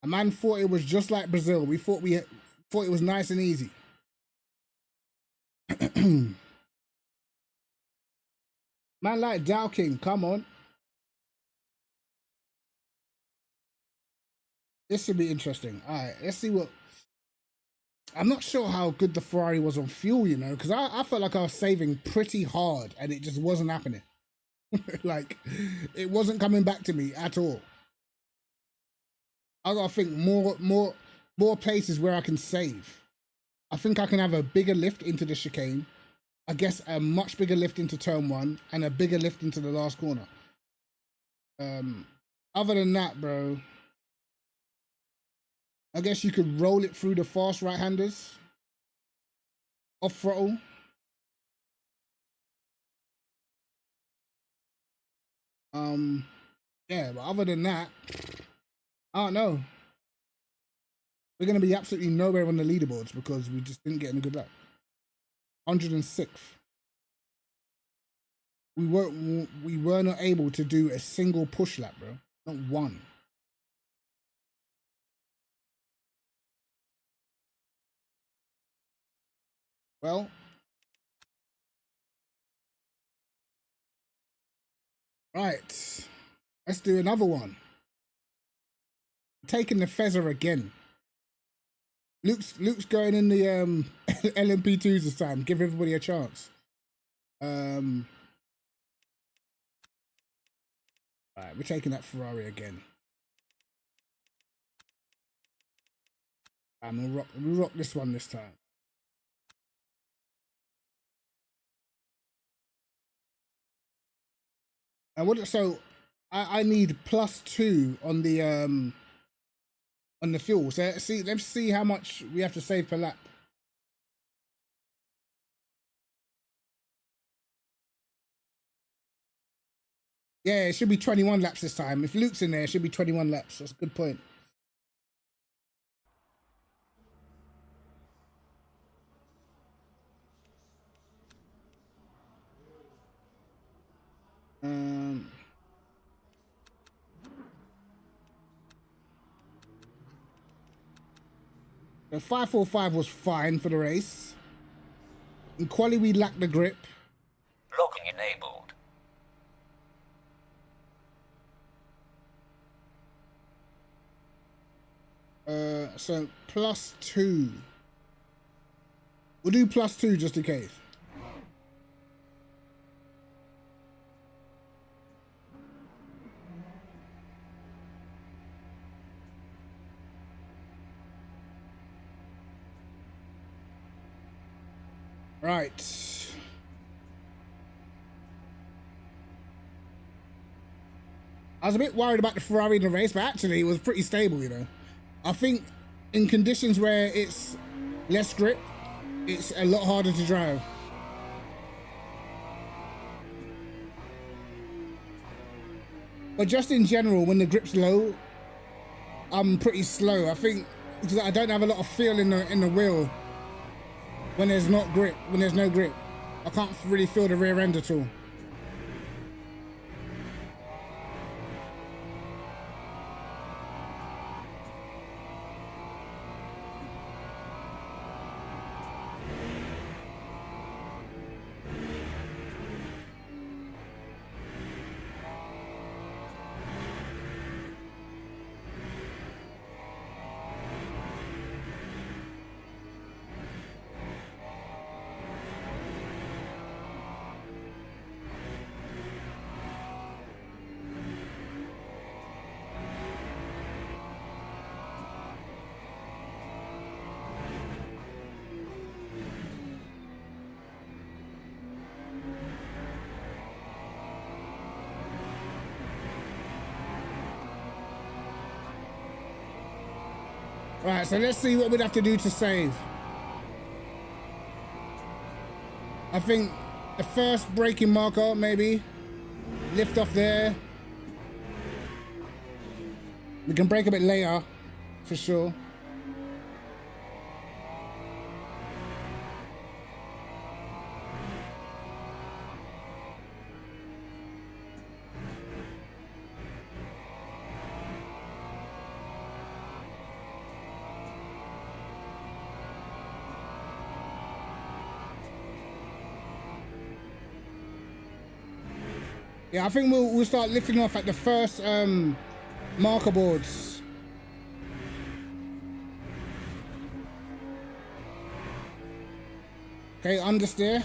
A man thought it was just like Brazil. We thought it was nice and easy. Man like Dow King, come on. This should be interesting. All right, let's see what... I'm not sure how good the Ferrari was on fuel, you know, because I felt like I was saving pretty hard and it just wasn't happening. Like, it wasn't coming back to me at all. I gotta think more places where I can save. I think I can have a bigger lift into the chicane. I guess a much bigger lift into turn 1 and a bigger lift into the last corner. Other than that, bro, I guess you could roll it through the fast right-handers. Off throttle. Yeah, but other than that, I don't know. We're going to be absolutely nowhere on the leaderboards because we just didn't get any good luck. 106th. We were not able to do a single push lap, bro. Not one. Well, right. Let's do another one. Taking the feather again. Luke's going in the LMP2s this time. Give everybody a chance. Right, we're taking that Ferrari again. We'll rock this one this time. So I need +2 on the fuel. So let's see how much we have to save per lap. Yeah, it should be 21 laps this time. If Luke's in there, it should be 21 laps. That's a good point. The 545 was fine for the race. In quali, we lacked the grip. Locking enabled. So +2. We'll do +2 just in case. Right. I was a bit worried about the Ferrari in the race, but actually it was pretty stable, you know. I think in conditions where it's less grip, it's a lot harder to drive. But just in general, when the grip's low, I'm pretty slow. I think because I don't have a lot of feel in the wheel. When there's no grip, I can't really feel the rear end at all. Right, so let's see what we'd have to do to save. I think the first braking marker, maybe. Lift off there. We can brake a bit later, for sure. Yeah, I think we'll start lifting off at the first marker boards. Okay, understeer.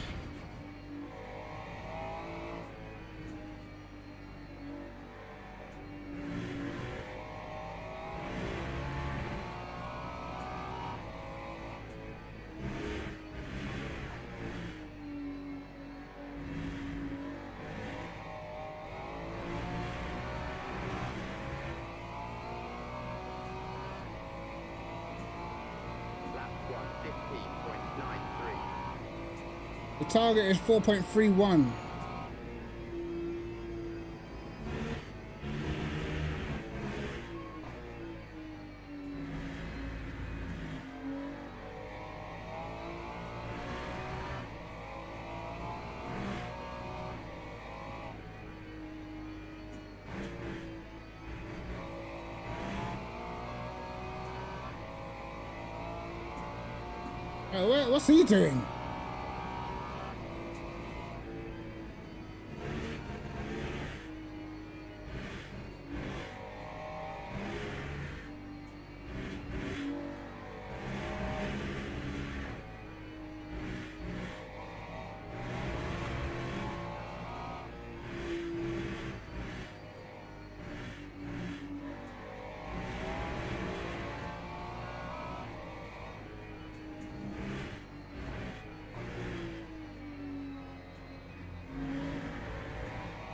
Lap 1:15.93. The target is 4.31. What's he doing?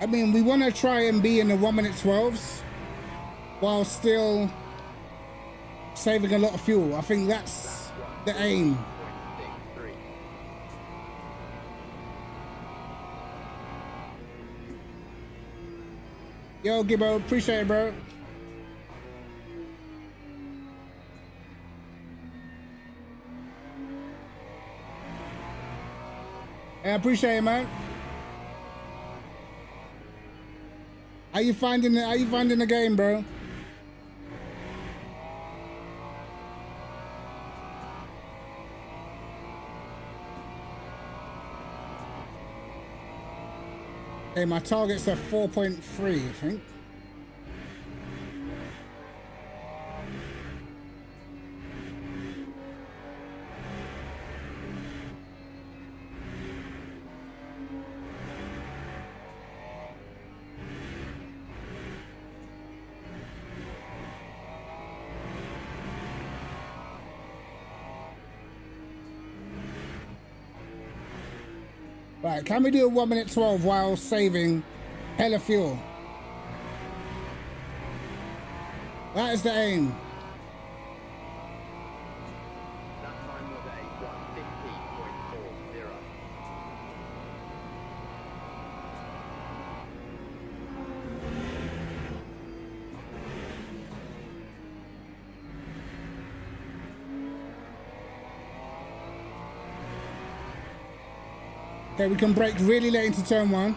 I mean, we want to try and be in the 1 minute 12s while still saving a lot of fuel. I think that's the aim. 0.63. Yo, Gibbo, appreciate it, bro. I appreciate it, man. How you finding the game, bro? Okay, my target's at 4.3, I think. Right, can we do a 1 minute 12 while saving hella fuel? That is the aim. That time was a 1:15.40. Okay, we can brake really late into turn one.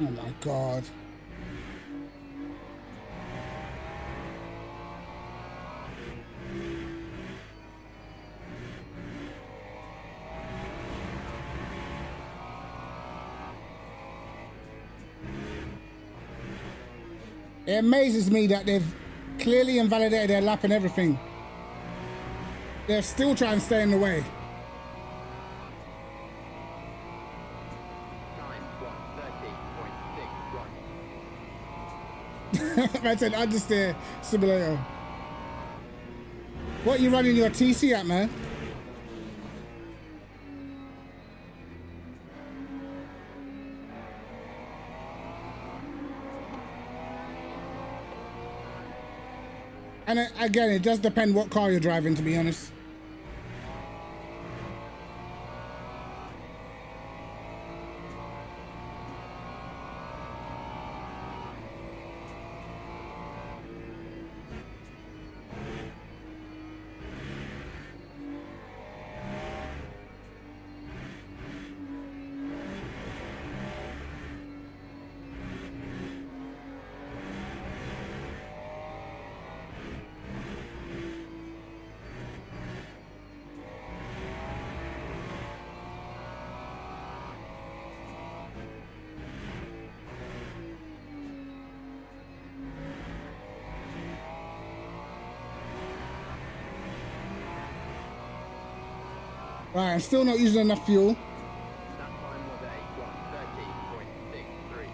Oh my God. It amazes me that they've clearly invalidated their lap and everything. They're still trying to stay in the way. Man said understeer simulator. What are you running your TC at, man? And again, it does depend what car you're driving, to be honest. Right, I'm still not using enough fuel. That time was a 1:13.63.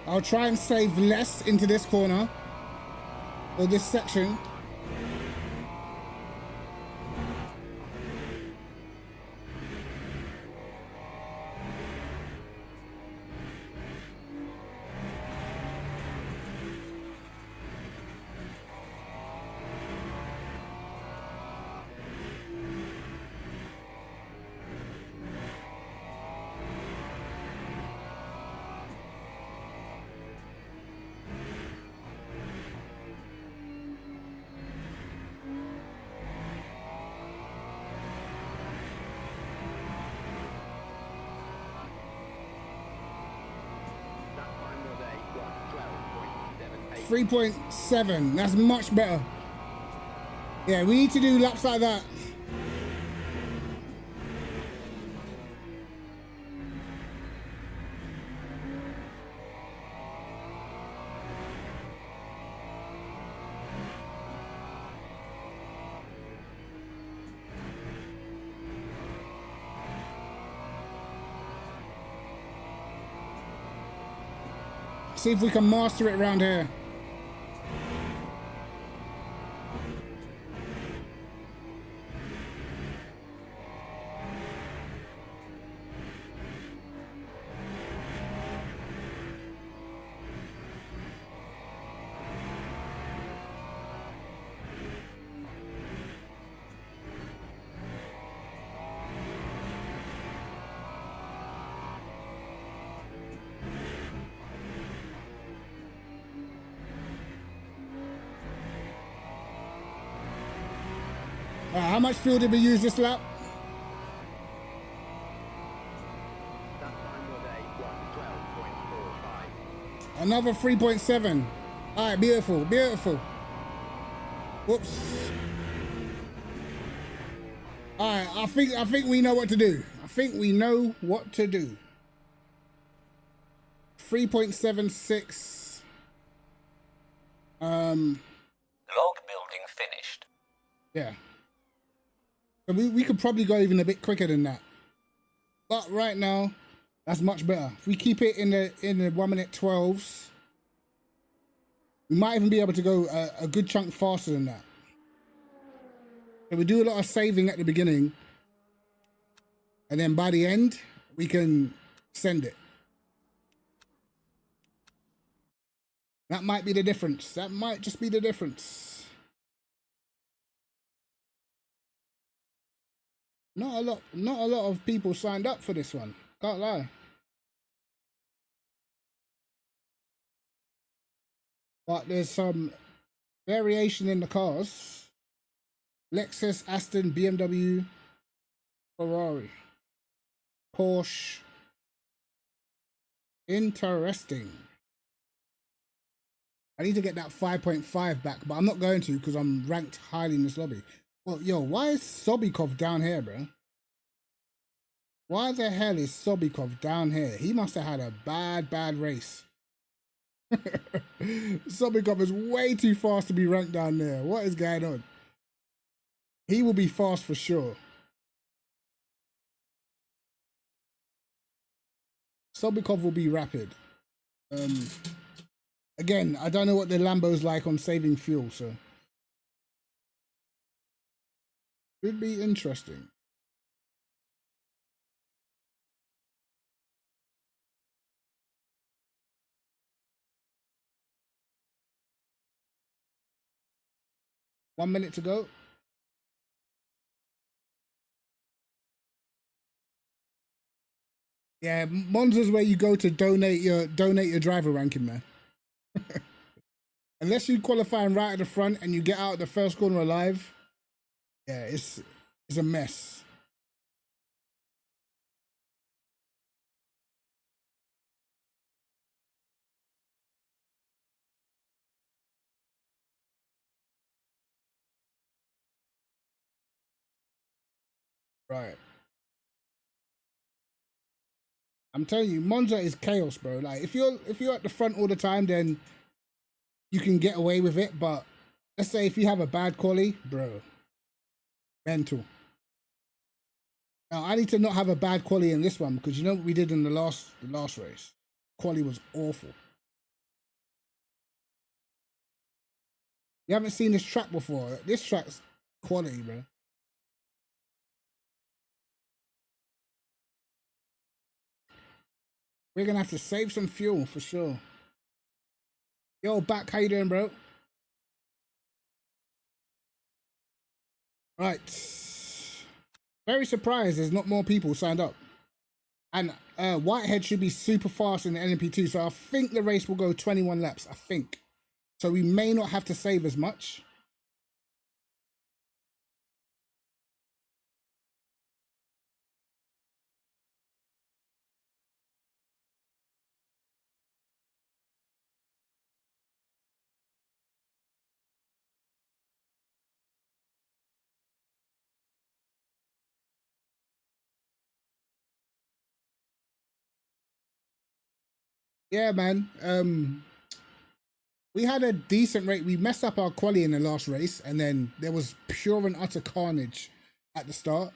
I'll try and save less into this corner or this section. That time was a 1:12.78. 3.7, that's much better. Yeah, we need to do laps like that. See if we can master it around here. How much fuel did we use this lap? That time was a 1:12.45. Another 3.7. All right, beautiful, beautiful. Whoops. All right, I think we know what to do. I think we know what to do. 3.76. Log building finished. Yeah. So we could probably go even a bit quicker than that. But right now, that's much better. If we keep it in the 1 minute 12s, we might even be able to go a good chunk faster than that. So we do a lot of saving at the beginning, and then by the end, we can send it. That might be the difference. That might just be the difference. Not a lot of people signed up for this one. Can't lie. But there's some variation in the cars. Lexus, Aston, BMW, Ferrari, Porsche. Interesting. I need to get that 5.5 back, but I'm not going to because I'm ranked highly in this lobby. Well, yo, why is Sobikov down here, bro? Why the hell is Sobikov down here? He must have had a bad race. Sobikov is way too fast to be ranked down there. What is going on? He will be fast for sure. Sobikov will be rapid. Again, I don't know what the Lambo's like on saving fuel, so could be interesting. One minute to go. Yeah, Monza's where you go to donate your driver ranking, man. Unless you qualify right at the front and you get out the first corner alive, yeah, it's a mess. Right. I'm telling you, Monza is chaos, bro. Like if you're at the front all the time, then you can get away with it. But let's say if you have a bad quali, bro, mental. Now I need to not have a bad quali in this one because you know what we did in the last race. Quali was awful. You haven't seen this track before. This track's quality, bro. We're gonna have to save some fuel for sure. Yo, back, how you doing, bro? Right. Very surprised there's not more people signed up. And Whitehead should be super fast in the LMP2, so I think the race will go 21 laps, I think. So we may not have to save as much. Yeah, man. We had a decent rate. We messed up our quali in the last race, and then there was pure and utter carnage at the start.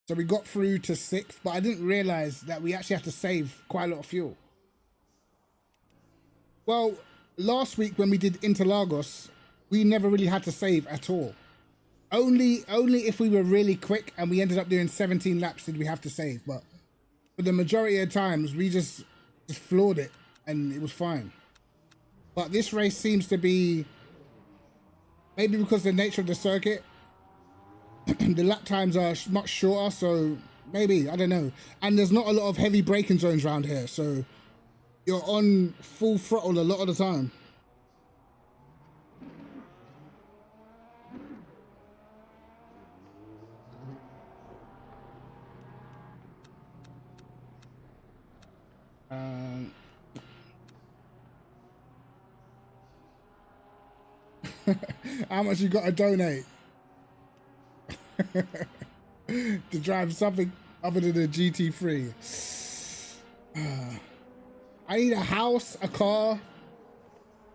So we got through to 6th, but I didn't realize that we actually have to save quite a lot of fuel. Well, last week when we did Interlagos, we never really had to save at all. Only if we were really quick and we ended up doing 17 laps did we have to save. But for the majority of times, we just floored it and it was fine. But this race seems to be, maybe because the nature of the circuit, the lap times are much shorter, so maybe, I don't know. And there's not a lot of heavy braking zones around here, so you're on full throttle a lot of the time. How much you got to donate to drive something other than a GT3? I need a house, a car,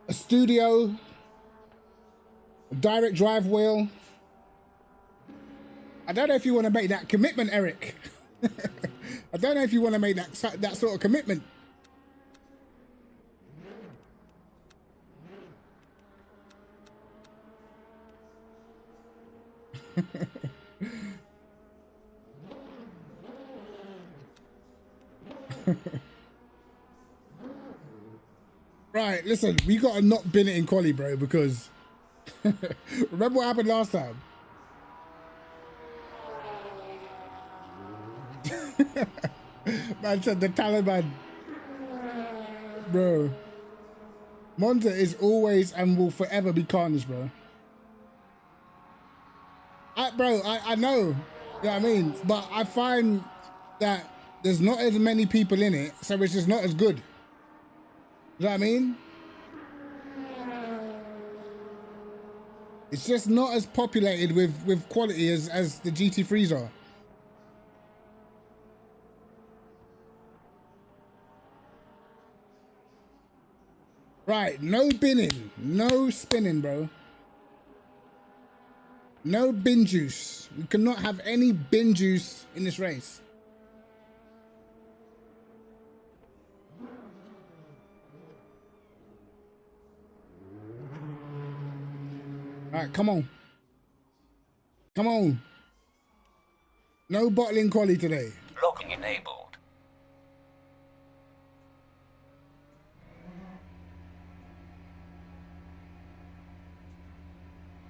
a studio, a direct drive wheel. I don't know if you want to make that commitment, Eric. I don't know if you want to make that sort of commitment. Right, listen, we gotta not bin it in quali, bro, because remember what happened last time? Man said the Taliban. Bro. Monza is always and will forever be carnage, bro. I know. You know what I mean? But I find that there's not as many people in it, so it's just not as good. You know what I mean? It's just not as populated with quality as the GT3s are. Right, no binning, no spinning, bro. No bin juice. We cannot have any bin juice in this race. All right, come on. Come on. No bottling quality today. Locking enabled.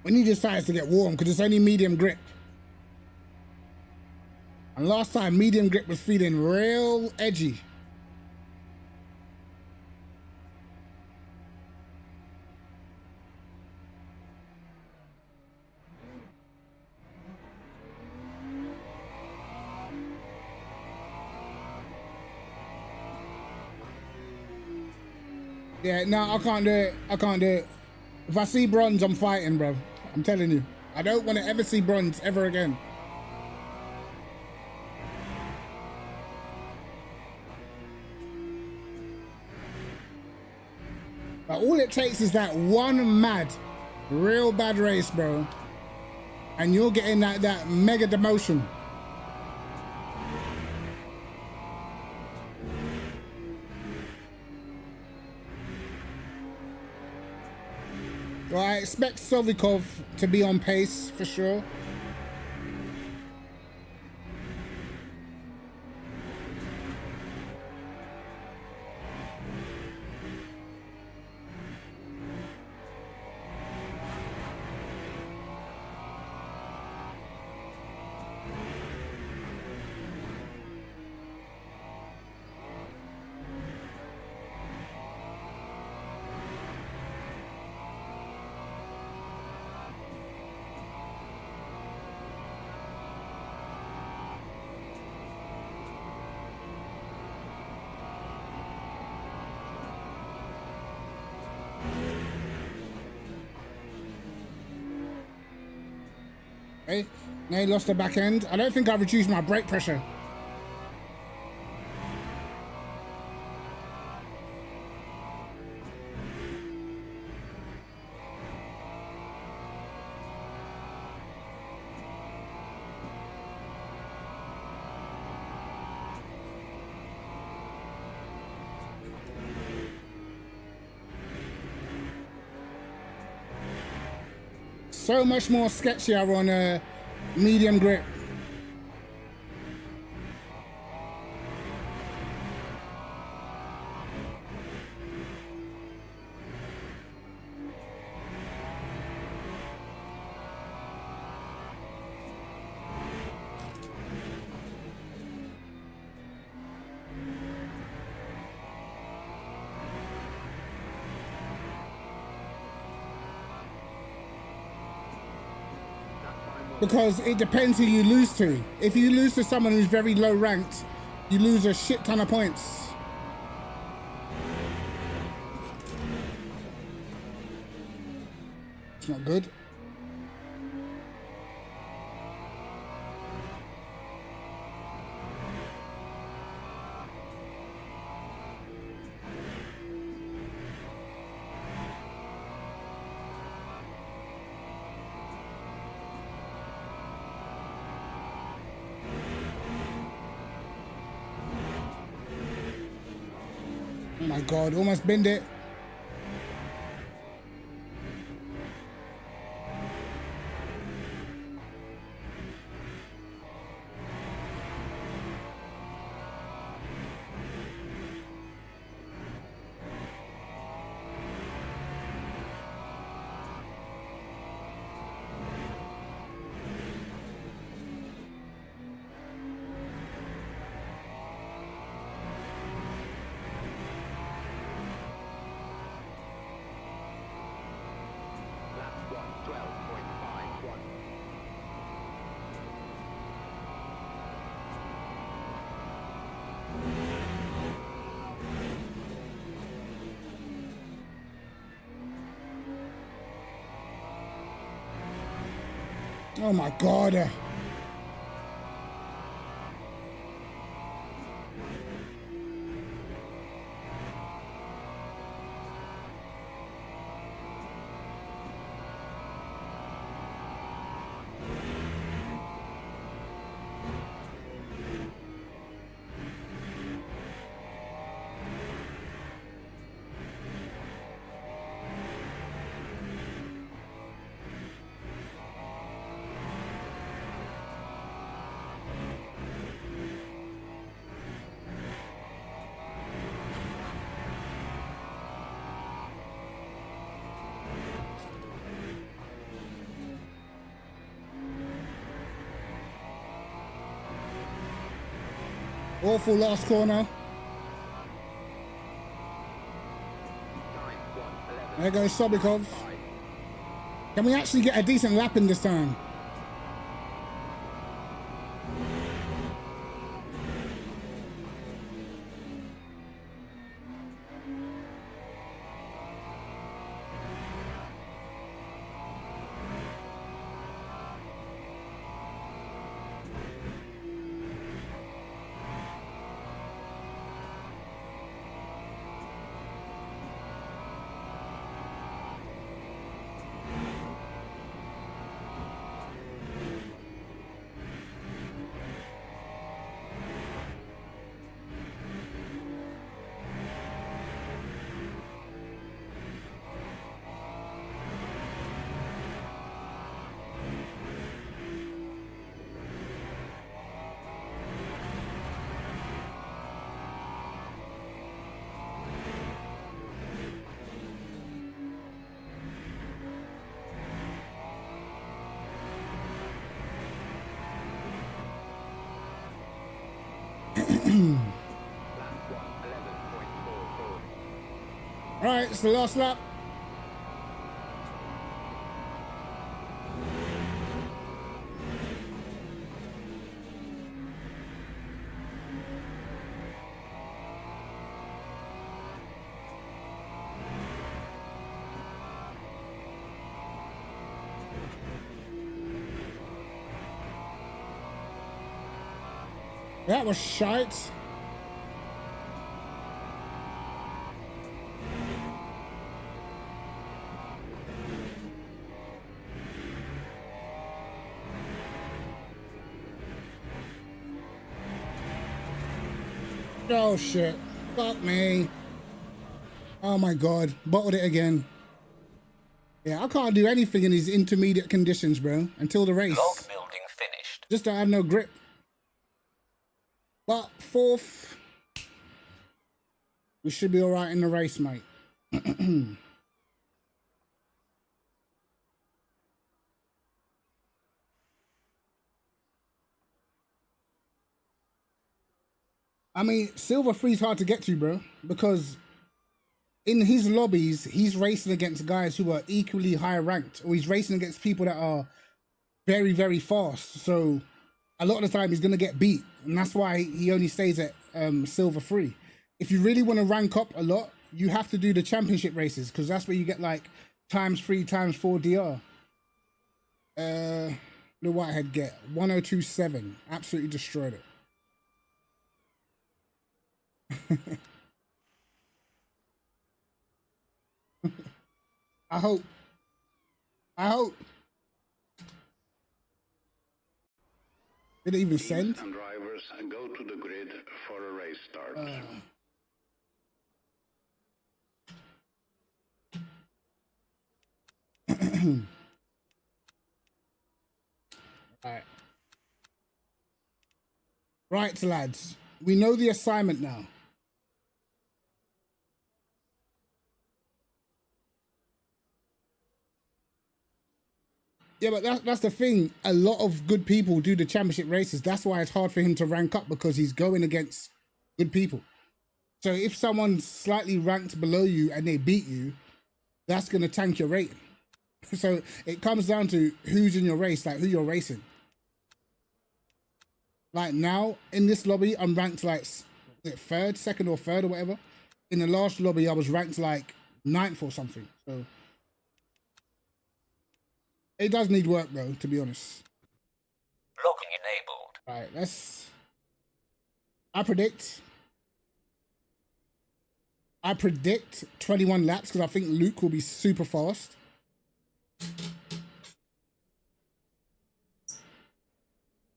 When he decides to get warm, because it's only medium grip. And last time, medium grip was feeling real edgy. Yeah, no, I can't do it. I can't do it. If I see bronze, I'm fighting, bro. I'm telling you. I don't want to ever see bronze ever again. But all it takes is that one mad, real bad race, bro. And you're getting that mega demotion. Well, I expect Sovikov to be on pace for sure. Okay, now he lost the back end. I don't think I reduced my brake pressure. So much more sketchier on a medium grip. Because it depends who you lose to. If you lose to someone who's very low ranked, you lose a shit ton of points. It's not good. Oh my God, almost binned it. Oh my God. Awful last corner. Time 1:11. There goes Sobikov. Can we actually get a decent lap in this time? Lap 1:11.44. All right, it's the last lap. That was shite. Oh shit. Fuck me. Oh my God. Bottled it again. Yeah, I can't do anything in these intermediate conditions, bro, until the race. Log building finished. Just don't have no grip. But fourth, we should be all right in the race, mate. I mean, Silver 3's hard to get to, bro, because in his lobbies, he's racing against guys who are equally high ranked, or he's racing against people that are very, very fast. So a lot of the time he's going to get beat, and that's why he only stays at Silver 3. If you really want to rank up a lot, you have to do the championship races, because that's where you get like ×3, ×4 DR. The Whitehead get 1027. Absolutely destroyed it. I hope. Did it even send? And drivers go to the grid for a race start. Alright. Right, lads. We know the assignment now. Yeah, but that's the thing. A lot of good people do the championship races. That's why it's hard for him to rank up, because he's going against good people. So if someone's slightly ranked below you and they beat you, that's going to tank your rating. So it comes down to who's in your race, like who you're racing. Like now, in this lobby, I'm ranked like second or third or whatever. In the last lobby, I was ranked like 9th or something. So It does need work though, to be honest. Locking enabled. Right, let's. I predict 21 laps because I think Luke will be super fast.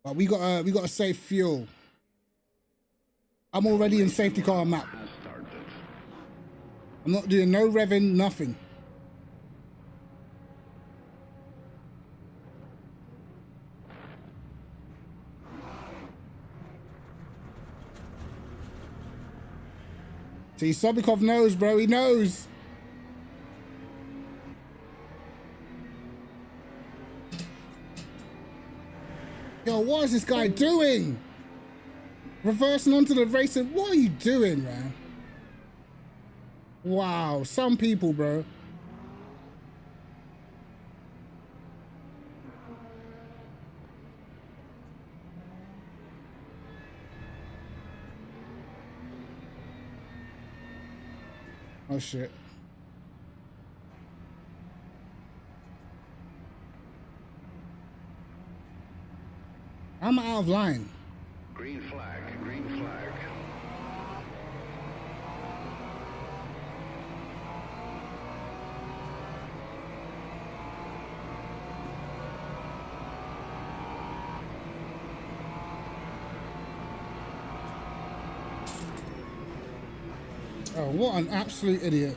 But we gotta save fuel. I'm already in safety car map. Has started. I'm not doing no revving, nothing. See, Sobikov knows, bro. He knows. Yo, what is this guy doing? Reversing onto the racer. What are you doing, man? Wow, some people, bro. Oh shit. I'm out of line. Green flag, green flag. Oh, what an absolute idiot.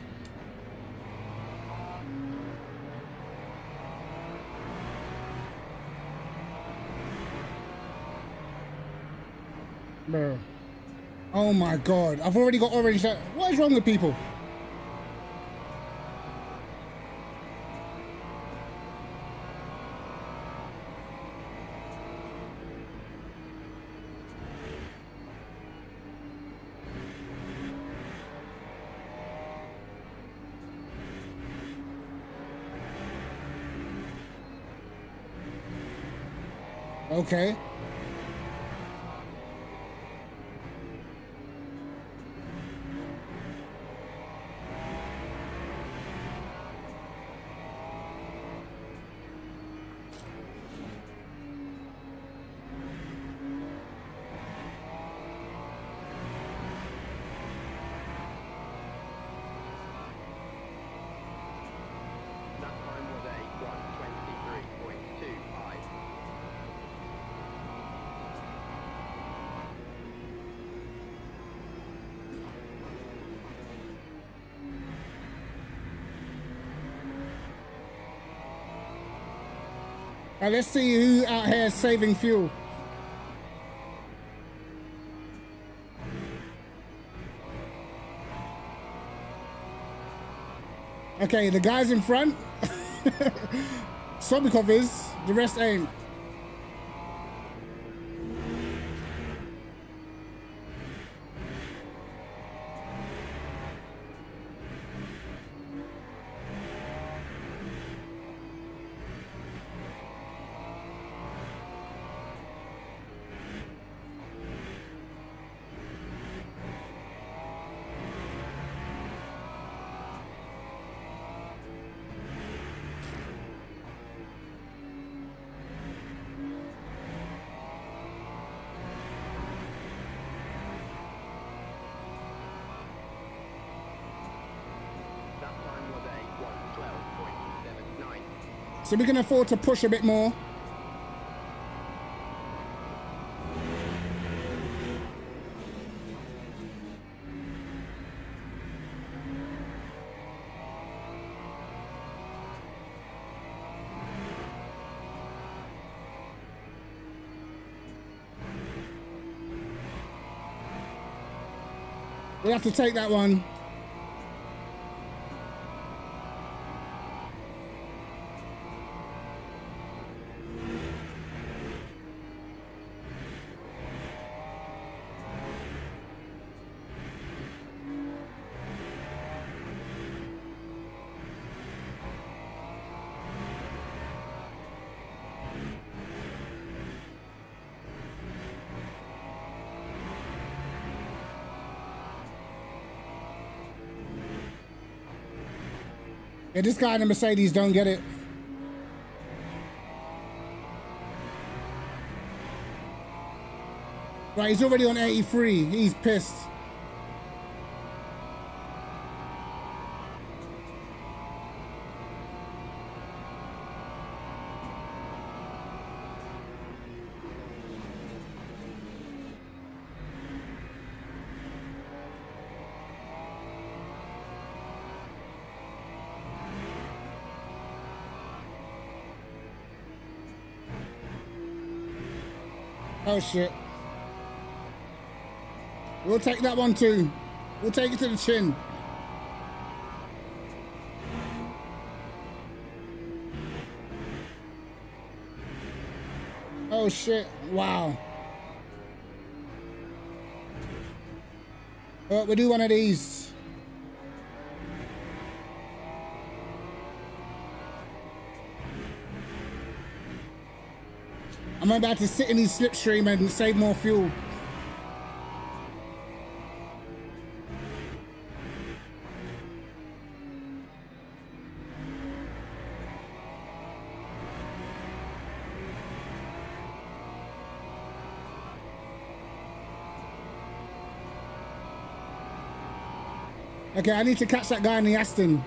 Bro. Oh my god. I've already got orange. What is wrong with people? Okay. That time was a 1:23.25. Let's see who out here is saving fuel. Okay, the guys in front. Sobikov is, the rest ain't. That time was a 1:12.79. So we can afford to push a bit more. We have to take that one. Yeah, this guy in the Mercedes don't get it. Right, he's already on 83. He's pissed. Oh shit. We'll take that one too. We'll take it to the chin. Oh shit. Wow. Oh, we'll do one of these. I'm about to sit in his slipstream and save more fuel. Okay, I need to catch that guy in the Aston.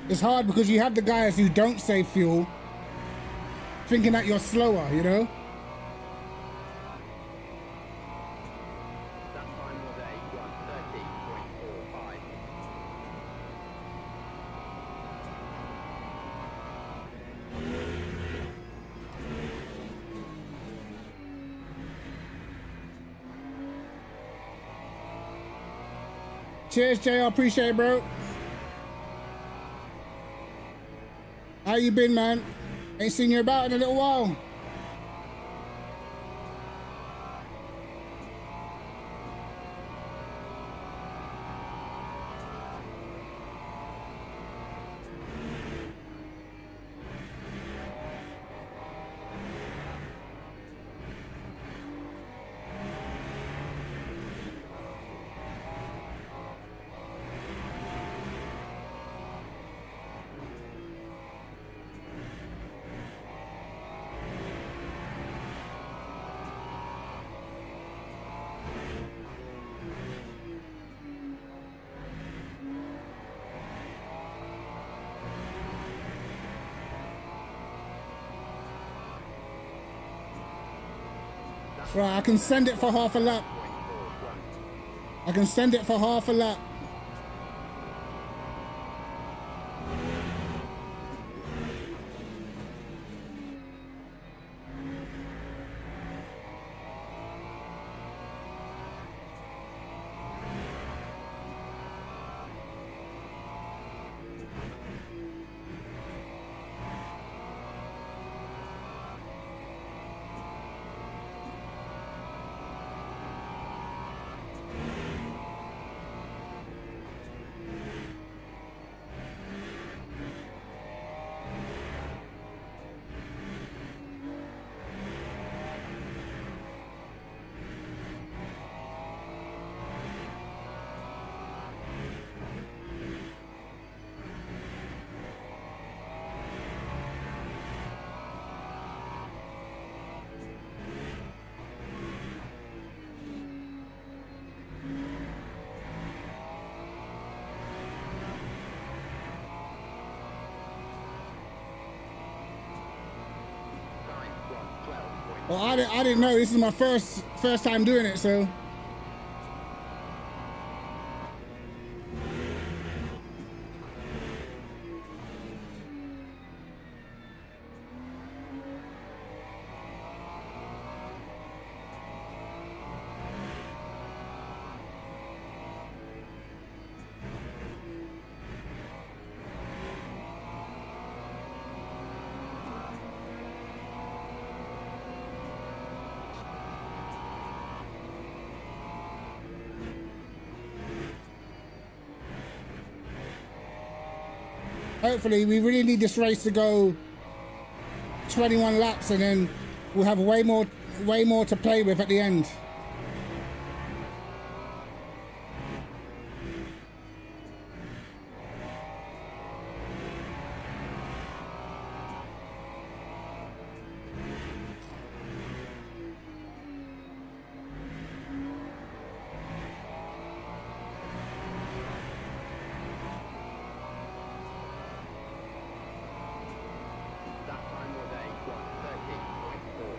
It's hard because you have the guys who don't save fuel thinking that you're slower, you know? That time was a 1:30.45. Cheers, JR. Appreciate it, bro. How you been, man? Ain't seen you about in a little while. Right, I can send it for half a lap. I can send it for half a lap. Well, I didn't know. This is my first time doing it, so Hopefully, we really need this race to go 21 laps, and then we'll have way more to play with at the end. That time was a 1:30.44.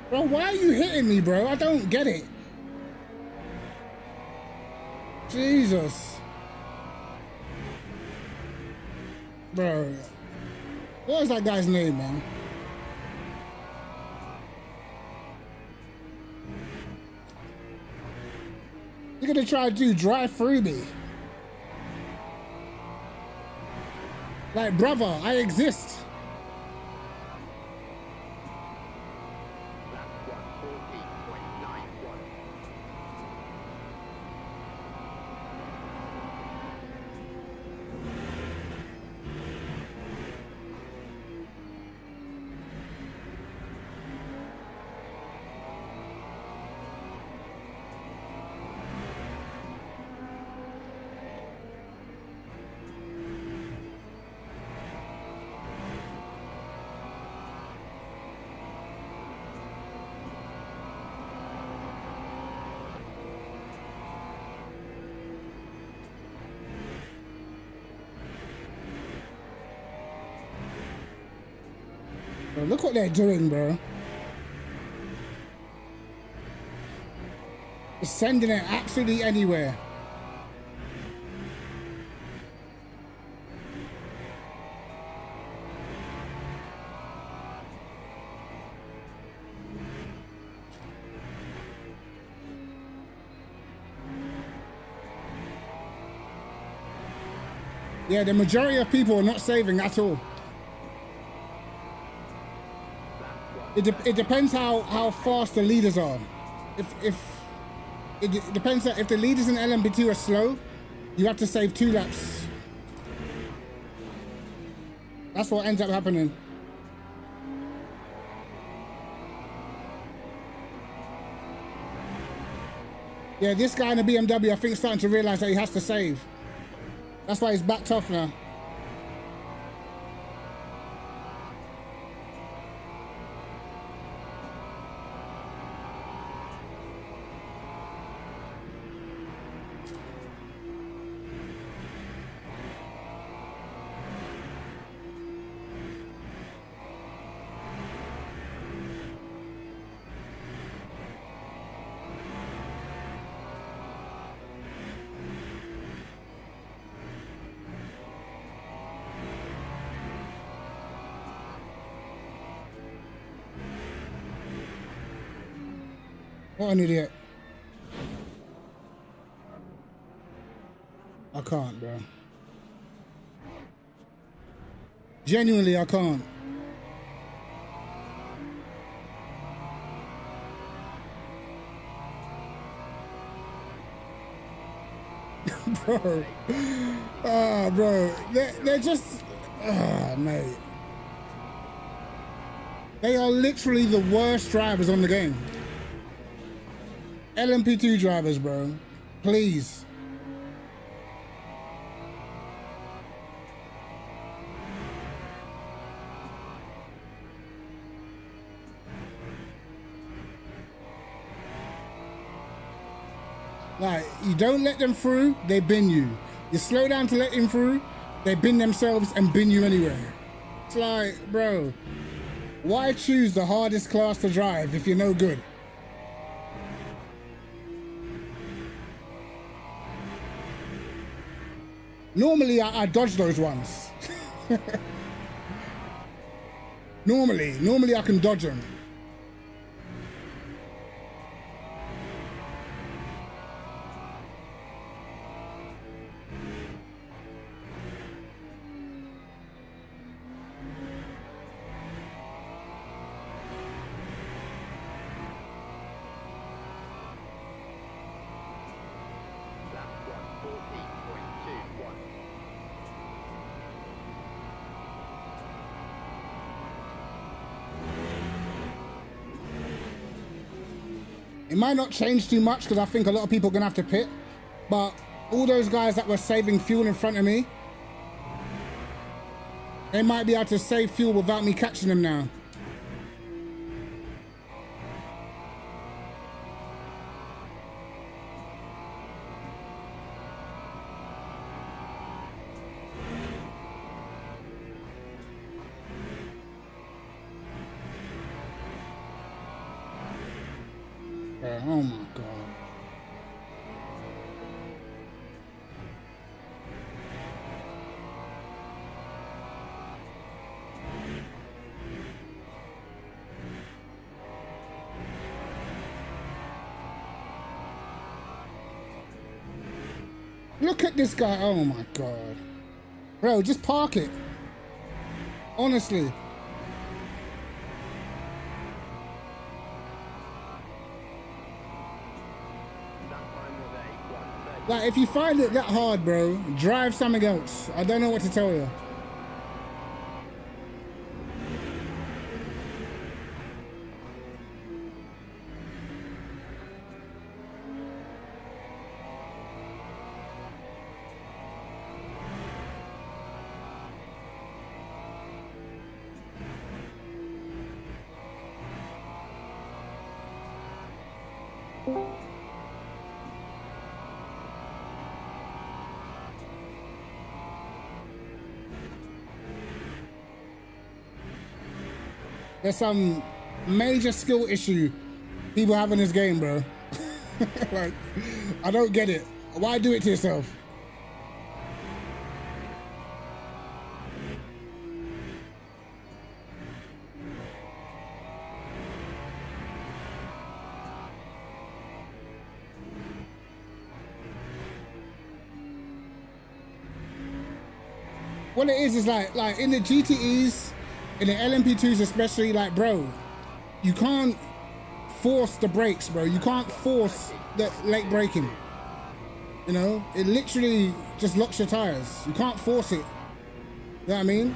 Bro, why are you hitting me, bro? I don't get it. Jesus. Bro. What is that guy's name, man? You're gonna try to drive through me. Like, brother, I exist. Lap 1:40.91. Bro, look what they're doing, bro. Just sending it absolutely anywhere. Yeah, the majority of people are not saving at all. It depends how fast the leaders are. If it depends if the leaders in LMP2 are slow, you have to save 2 laps. That's what ends up happening. Yeah, this guy in the BMW, I think, is starting to realize that he has to save. That's why he's backed off now. What an idiot. I can't, bro. Genuinely, I can't. Bro. Ah, bro. They're just... Ah, mate. They are literally the worst drivers on the game. LMP2 drivers, bro. Please. Like, you don't let them through, they bin you. You slow down to let them through, they bin themselves and bin you anyway. It's like, bro, Why choose the hardest class to drive if you're no good? Normally, I dodge those ones. Normally I can dodge them. Lap 140.21. It might not change too much because I think a lot of people are gonna have to pit, but all those guys that were saving fuel in front of me, they might be able to save fuel without me catching them now. Oh my God. Look at this guy. Oh my God. Bro, just park it. Honestly. That time was a 1:30. Like, if you find it that hard, bro, drive something else. I don't know what to tell you. There's some major skill issue people have in this game, bro. Like, I don't get it. Why do it to yourself? What it is like in the GTEs, in the LMP2s especially, like, bro, you can't force the brakes, bro. You can't force the late braking. You know, it literally just locks your tires. You can't force it. You know what I mean?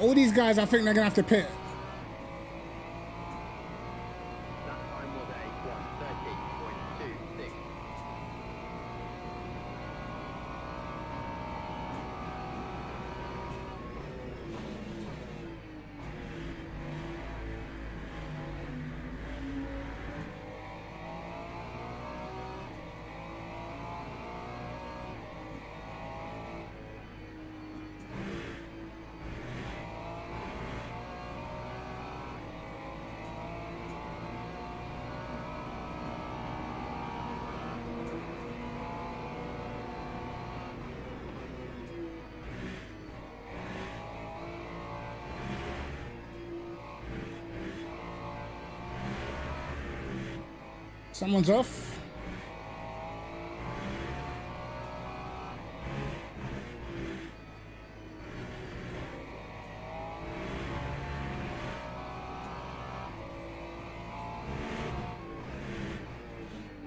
All these guys, I think they're gonna have to pit. That time was a 1:30.26. Someone's off.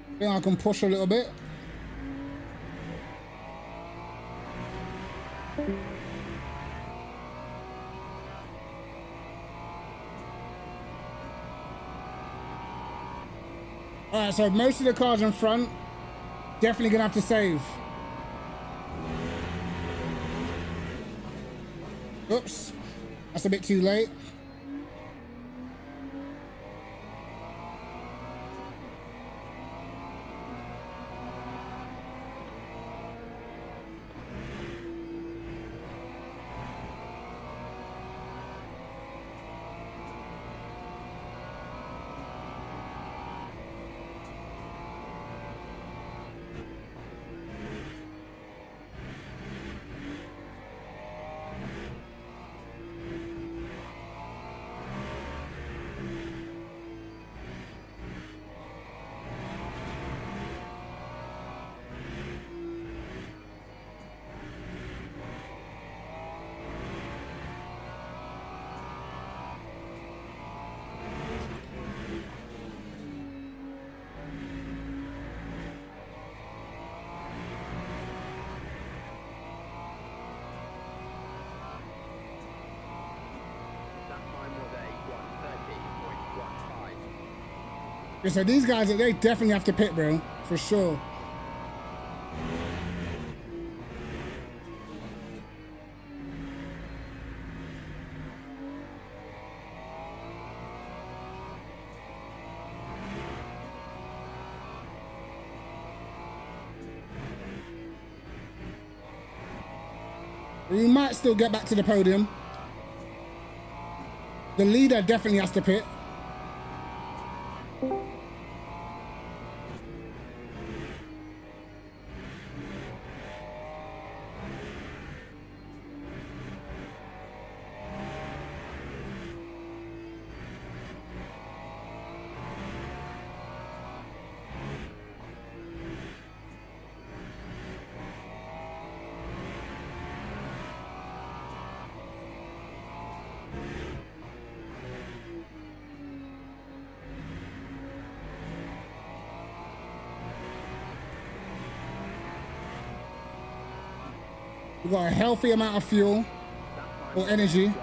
I think I can push a little bit. Alright, so most of the cars in front definitely gonna have to save. Oops, that's a bit too late. That time was a 1:30.15. Yeah, so these guys, they definitely have to pit, bro, for sure. We might still get back to the podium. The leader definitely has to pit. We've got a healthy amount of fuel or energy. 12.67.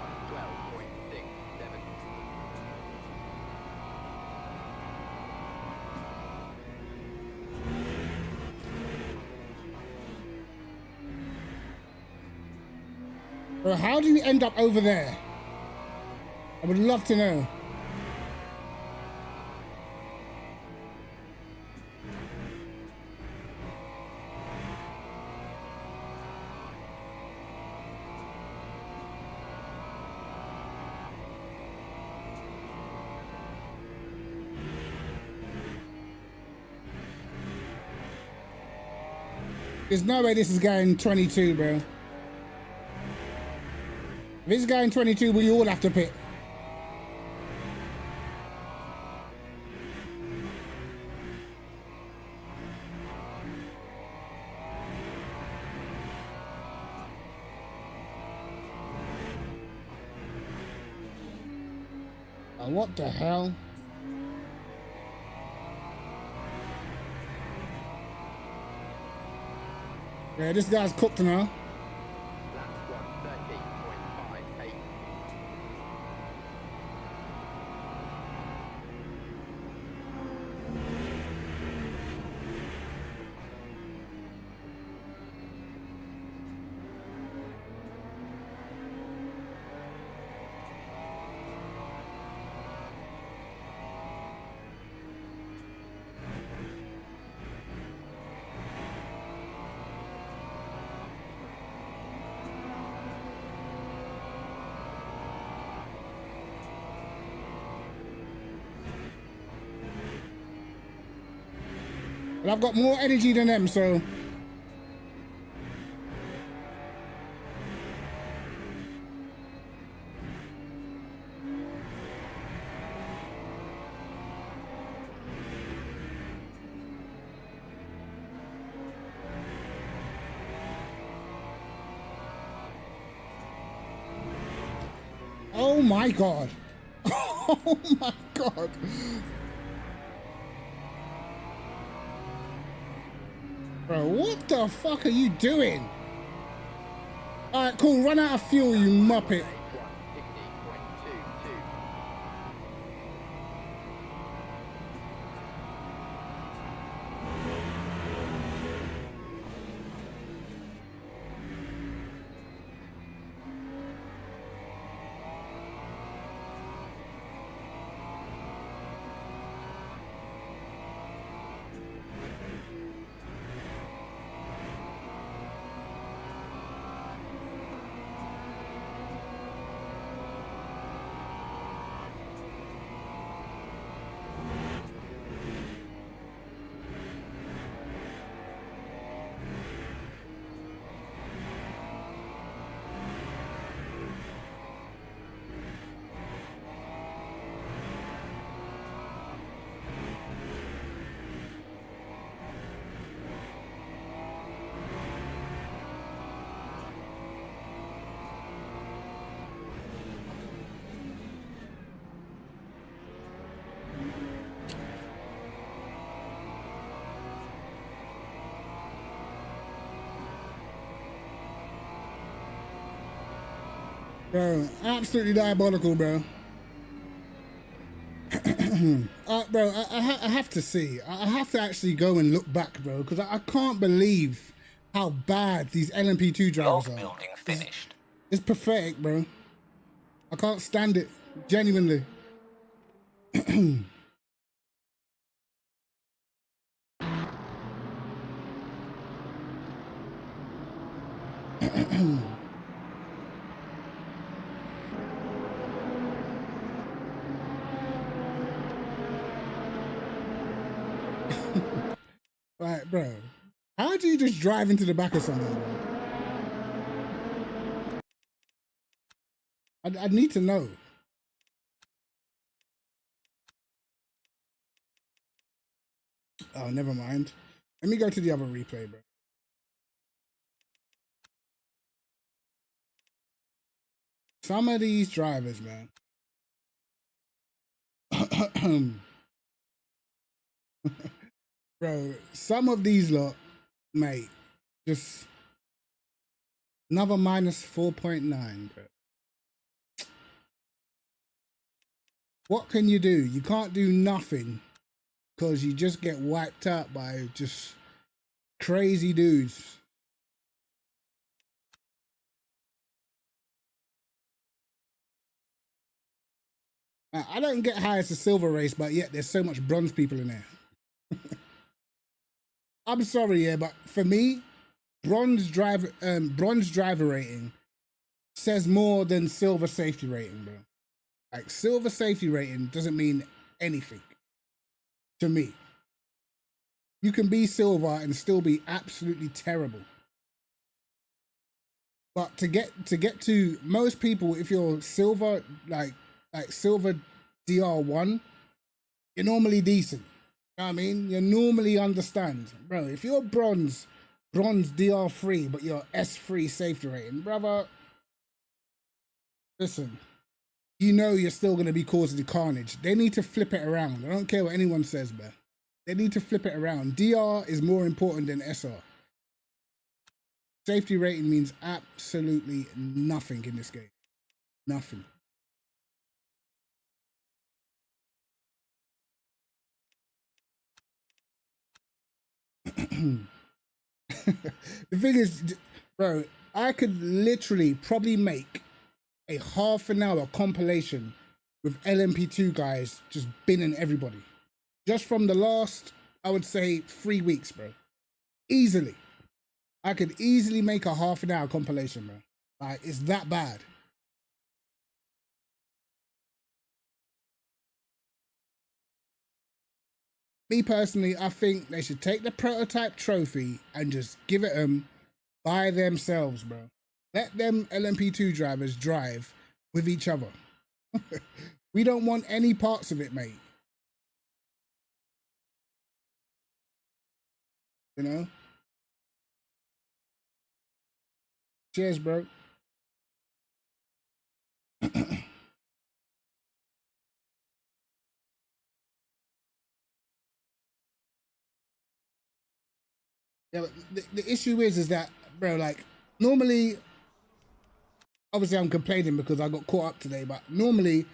Bro, how do you end up over there? I would love to know. There's no way this is going 22, bro. If it's going 22, we all have to pit. What the hell? Yeah, this guy's cooked now. That's 1:30.58. But I've got more energy than them, so. Oh my god. Oh my god. Bro, what the fuck are you doing? Alright, cool. Run out of fuel, you muppet. 160.22. Bro, absolutely diabolical, bro. Bro, I have to see. I have to actually go and look back, bro, because I can't believe how bad these LMP2 drivers Log are. building finished. It's pathetic, bro. I can't stand it. Genuinely. Like, bro, how do you just drive into the back of someone, bro? I need to know. Oh, never mind. Let me go to the other replay, bro. Some of these drivers, man. Bro, some of these lot, mate, just another minus 4.9, bro. What can you do? You can't do nothing because you just get wiped out by just crazy dudes. I don't get how it's a silver race, but yet there's so much bronze people in there. I'm sorry, yeah, but for me, bronze driver rating says more than silver safety rating, bro. Like, silver safety rating doesn't mean anything to me. You can be silver and still be absolutely terrible. But to get to most people, if you're silver, like silver DR1, you're normally decent. You know what I mean? You normally understand. Bro, if you're bronze DR3, but you're S3 safety rating, brother, listen, you know you're still going to be causing the carnage. They need to flip it around. I don't care what anyone says, man. They need to flip it around. DR is more important than SR. Safety rating means absolutely nothing in this game. Nothing. The thing is, bro, I could literally probably make a half an hour compilation with LMP2 guys just binning everybody. Just from the last, I would say, 3 weeks, bro. Easily. I could easily make a half an hour compilation, bro. Like, it's that bad. Me personally, I think they should take the prototype trophy and just give it them by themselves, bro. Let them LMP2 drivers drive with each other. We don't want any parts of it, mate. You know? Cheers, bro. Yeah, but the issue is that, bro, like, normally, obviously I'm complaining because I got caught up today, but normally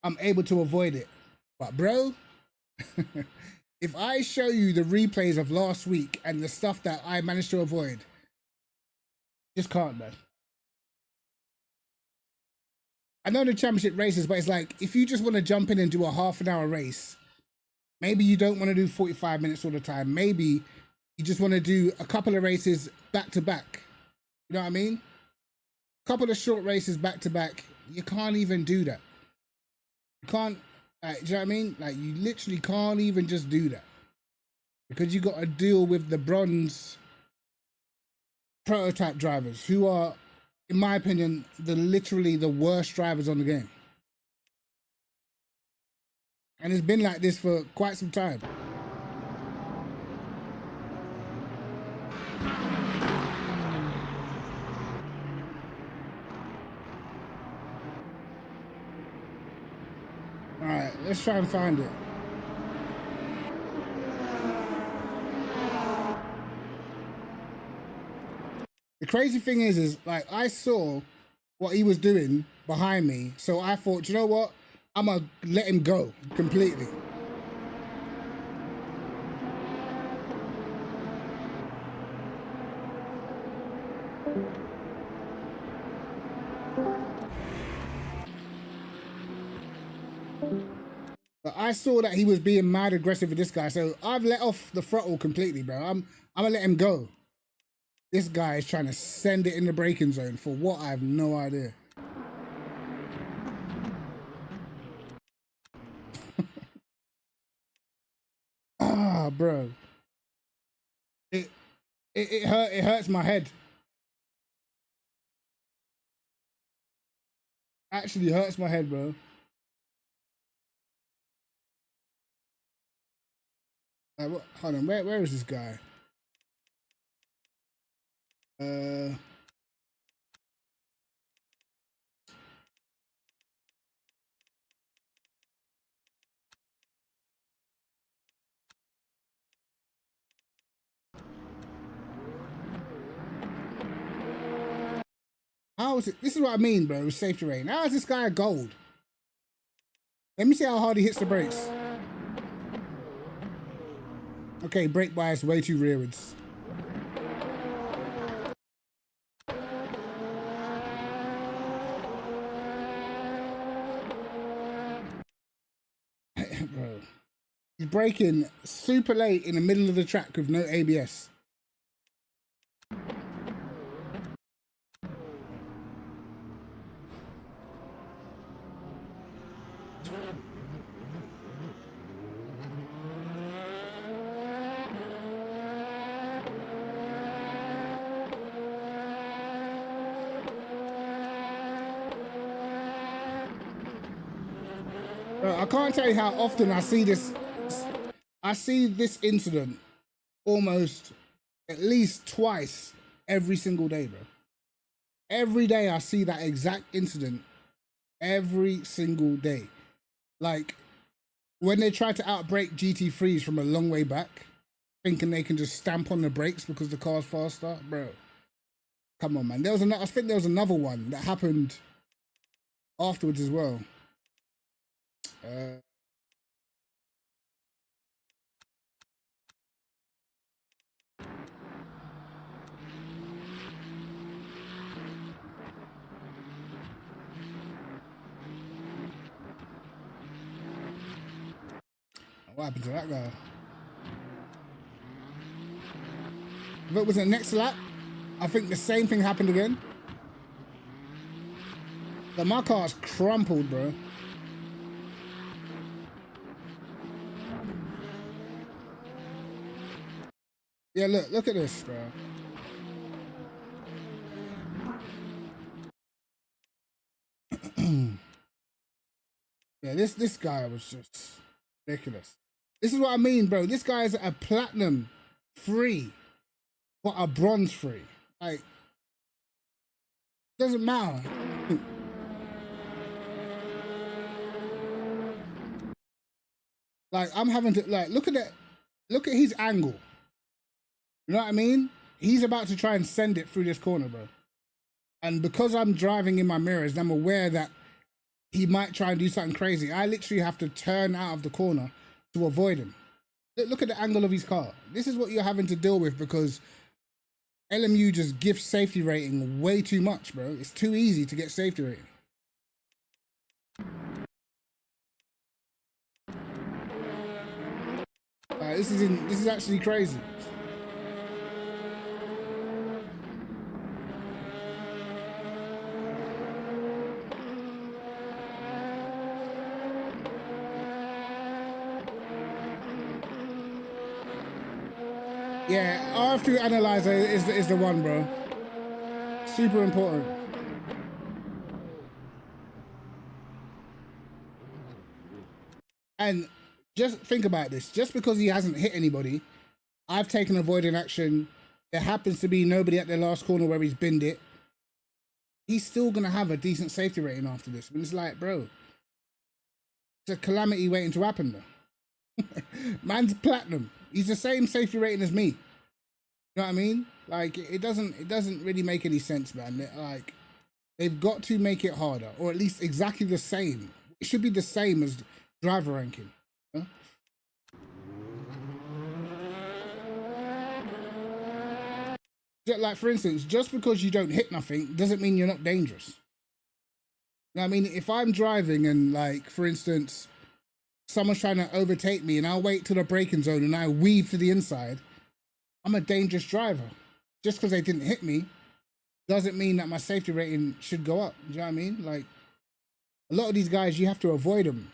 I'm able to avoid it. But bro, if I show you the replays of last week and the stuff that I managed to avoid, just can't, man. I know the championship races, but it's like, if you just want to jump in and do a half an hour race, maybe you don't want to do 45 minutes all the time. Maybe you just want to do a couple of races back to back. You know what I mean? Couple of short races back to back. You can't even do that. You can't, like, do you know what I mean? Like, you literally can't even just do that. Because you got to deal with the bronze prototype drivers who are, in my opinion, literally the worst drivers on the game. And it's been like this for quite some time. All right, let's try and find it. The crazy thing is like, I saw what he was doing behind me, so I thought, you know what? I'm gonna let him go completely. But I saw that he was being mad aggressive with this guy, so I've let off the throttle completely, bro. I'm gonna let him go. This guy is trying to send it in the braking zone for what? I have no idea. Ah, bro. It hurts my head. Actually hurts my head, bro. Hold on, where is this guy? How is it? This is what I mean, bro. With safe terrain. How is this guy a gold? Let me see how hard he hits the brakes. Okay, brake bias way too rearwards. Bro, he's braking super late in the middle of the track with no ABS. Bro, I can't tell you how often I see this. I see this incident almost at least twice every single day, bro. Every day I see that exact incident. Every single day. Like, when they try to outbrake GT3s from a long way back, thinking they can just stamp on the brakes because the car's faster, bro. Come on, man. I think there was another one that happened afterwards as well. What happened to that guy? If it was the next lap, I think the same thing happened again. But my car's crumpled, bro. Yeah, look at this, bro. Yeah, this guy was just ridiculous. This is what I mean, bro. This guy is a platinum 3, but a bronze 3. Like, doesn't matter. Like, I'm having to, like, look at his angle. You know what I mean? He's about to try and send it through this corner, bro. And because I'm driving in my mirrors, and I'm aware that he might try and do something crazy, I literally have to turn out of the corner to avoid him. Look at the angle of his car. This is what you're having to deal with because LMU just gives safety rating way too much, bro. It's too easy to get safety rating. This is actually crazy. Yeah, RF2 analyzer is the one, bro. Super important. And just think about this. Just because he hasn't hit anybody, I've taken avoiding action. There happens to be nobody at the last corner where he's binned it. He's still going to have a decent safety rating after this. And it's like, bro, it's a calamity waiting to happen, though. Man's platinum. He's the same safety rating as me. You know what I mean? Like, it doesn't really make any sense, man. Like, they've got to make it harder, or at least exactly the same. It should be the same as driver ranking. Huh? Like, for instance, just because you don't hit nothing doesn't mean you're not dangerous. You know what I mean? If I'm driving and, like, for instance, someone's trying to overtake me and I'll wait till the braking zone and I weave to the inside, I'm a dangerous driver. Just because they didn't hit me doesn't mean that my safety rating should go up. Do you know what I mean? Like, a lot of these guys, you have to avoid them.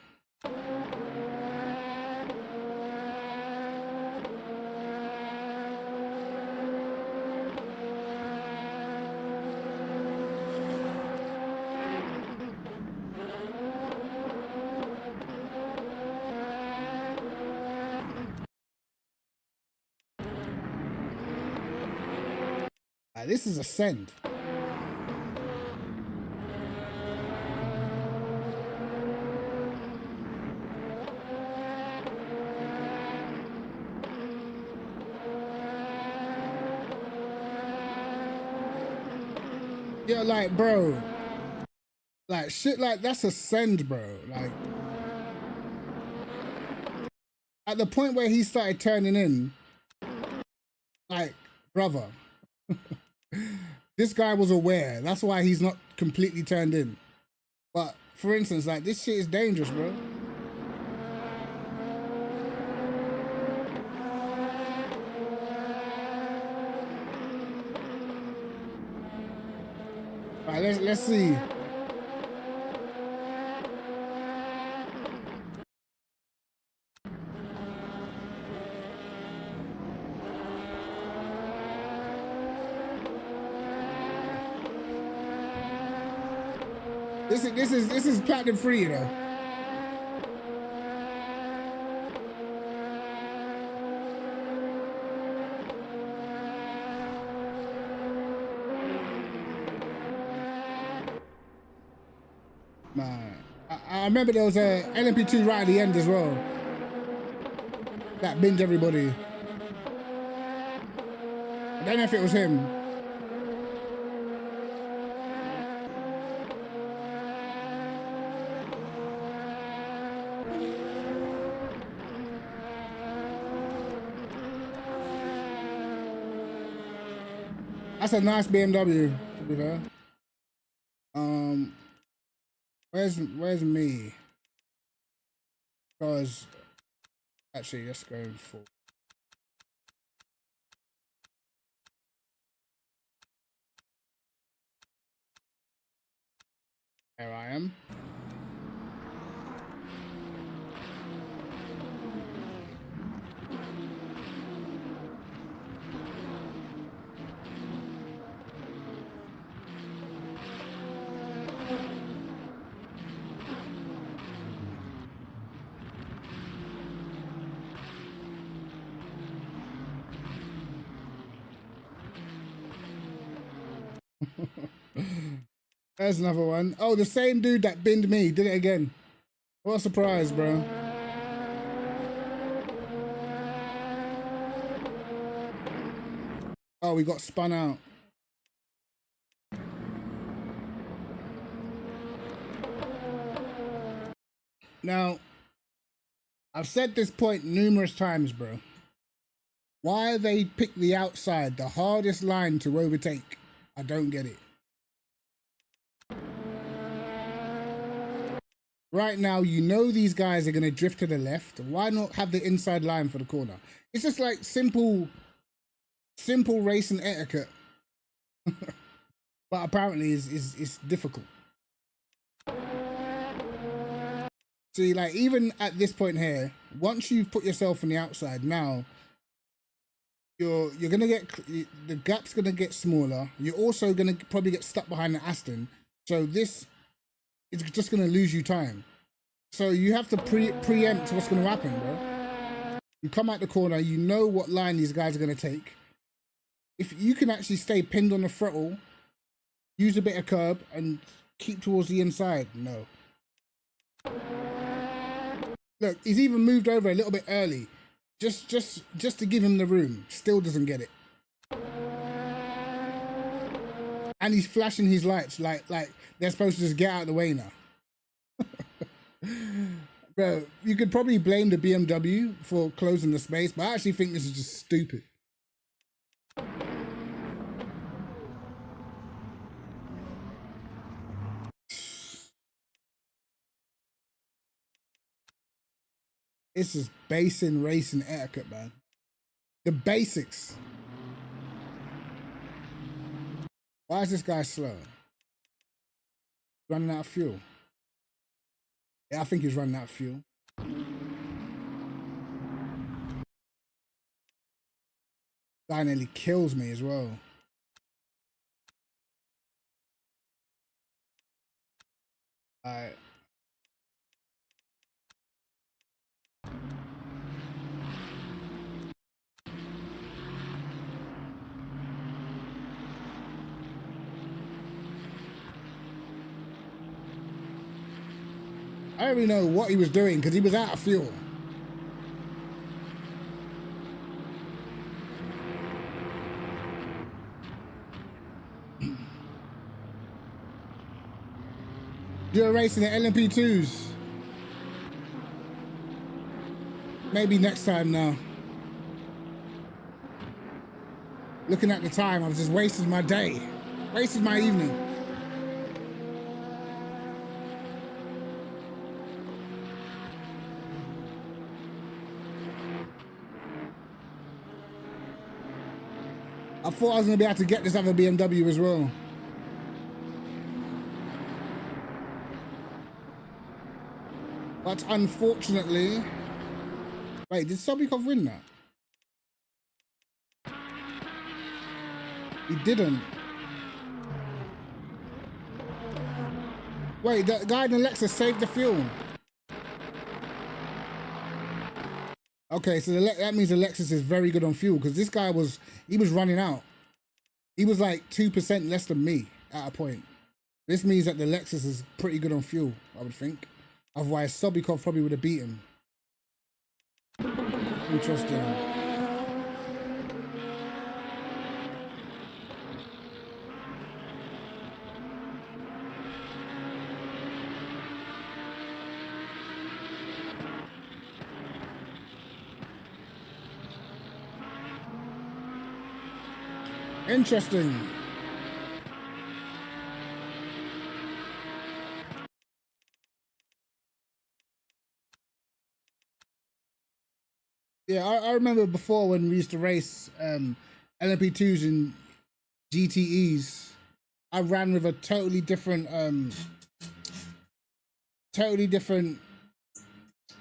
This is a send. Yeah, like, bro. Like, shit like that's a send, bro. Like, at the point where he started turning in, like, brother. This guy was aware. That's why he's not completely turned in. But for instance, like, this shit is dangerous, bro. Alright, let's see. This is platinum free, you know. Man, I remember there was a LMP2 right at the end as well that binned everybody. I don't know if it was him. That's a nice BMW, to be fair. Where's me? Because actually, let's go for. There I am. There's another one. Oh, the same dude that binned me did it again. What a surprise, bro. we got spun out. Now, I've said this point numerous times, bro. Why they pick the outside, the hardest line to overtake? I don't get it. Right now, you know these guys are going to drift to the left. Why not have the inside line for the corner? It's just like simple racing etiquette. But apparently it's difficult. See, like, even at this point here, once you've put yourself on the outside, now you're gonna get, the gap's gonna get smaller. You're also gonna probably get stuck behind the Aston. So this is just gonna lose you time. So you have to preempt what's gonna happen, bro. You come out the corner, you know what line these guys are gonna take. If you can actually stay pinned on the throttle, use a bit of curb and keep towards the inside. No. Look, he's even moved over a little bit early. Just to give him the room. Still doesn't get it. And he's flashing his lights like they're supposed to just get out of the way now. Bro, you could probably blame the BMW for closing the space, but I actually think this is just stupid. It's just basing racing etiquette, man. The basics. Why is this guy slow? Running out of fuel. Yeah, I think he's running out of fuel. Guy nearly kills me as well. Alright. I don't really know what he was doing because he was out of fuel. You're racing the LMP2s. Maybe next time now. Looking at the time, I've just wasted my day. Wasted my evening. I thought I was going to be able to get this other BMW as well. But unfortunately... Wait, did Sobikov win that? He didn't. Wait, the guy in the Lexus saved the fuel. Okay, so that means the Lexus is very good on fuel because this guy was running out. He was like 2% less than me at a point. This means that the Lexus is pretty good on fuel, I would think. Otherwise, Sobikov probably would have beat him. Interesting. Interesting. Yeah, I remember before when we used to race LMP2s and GTEs, I ran with a totally different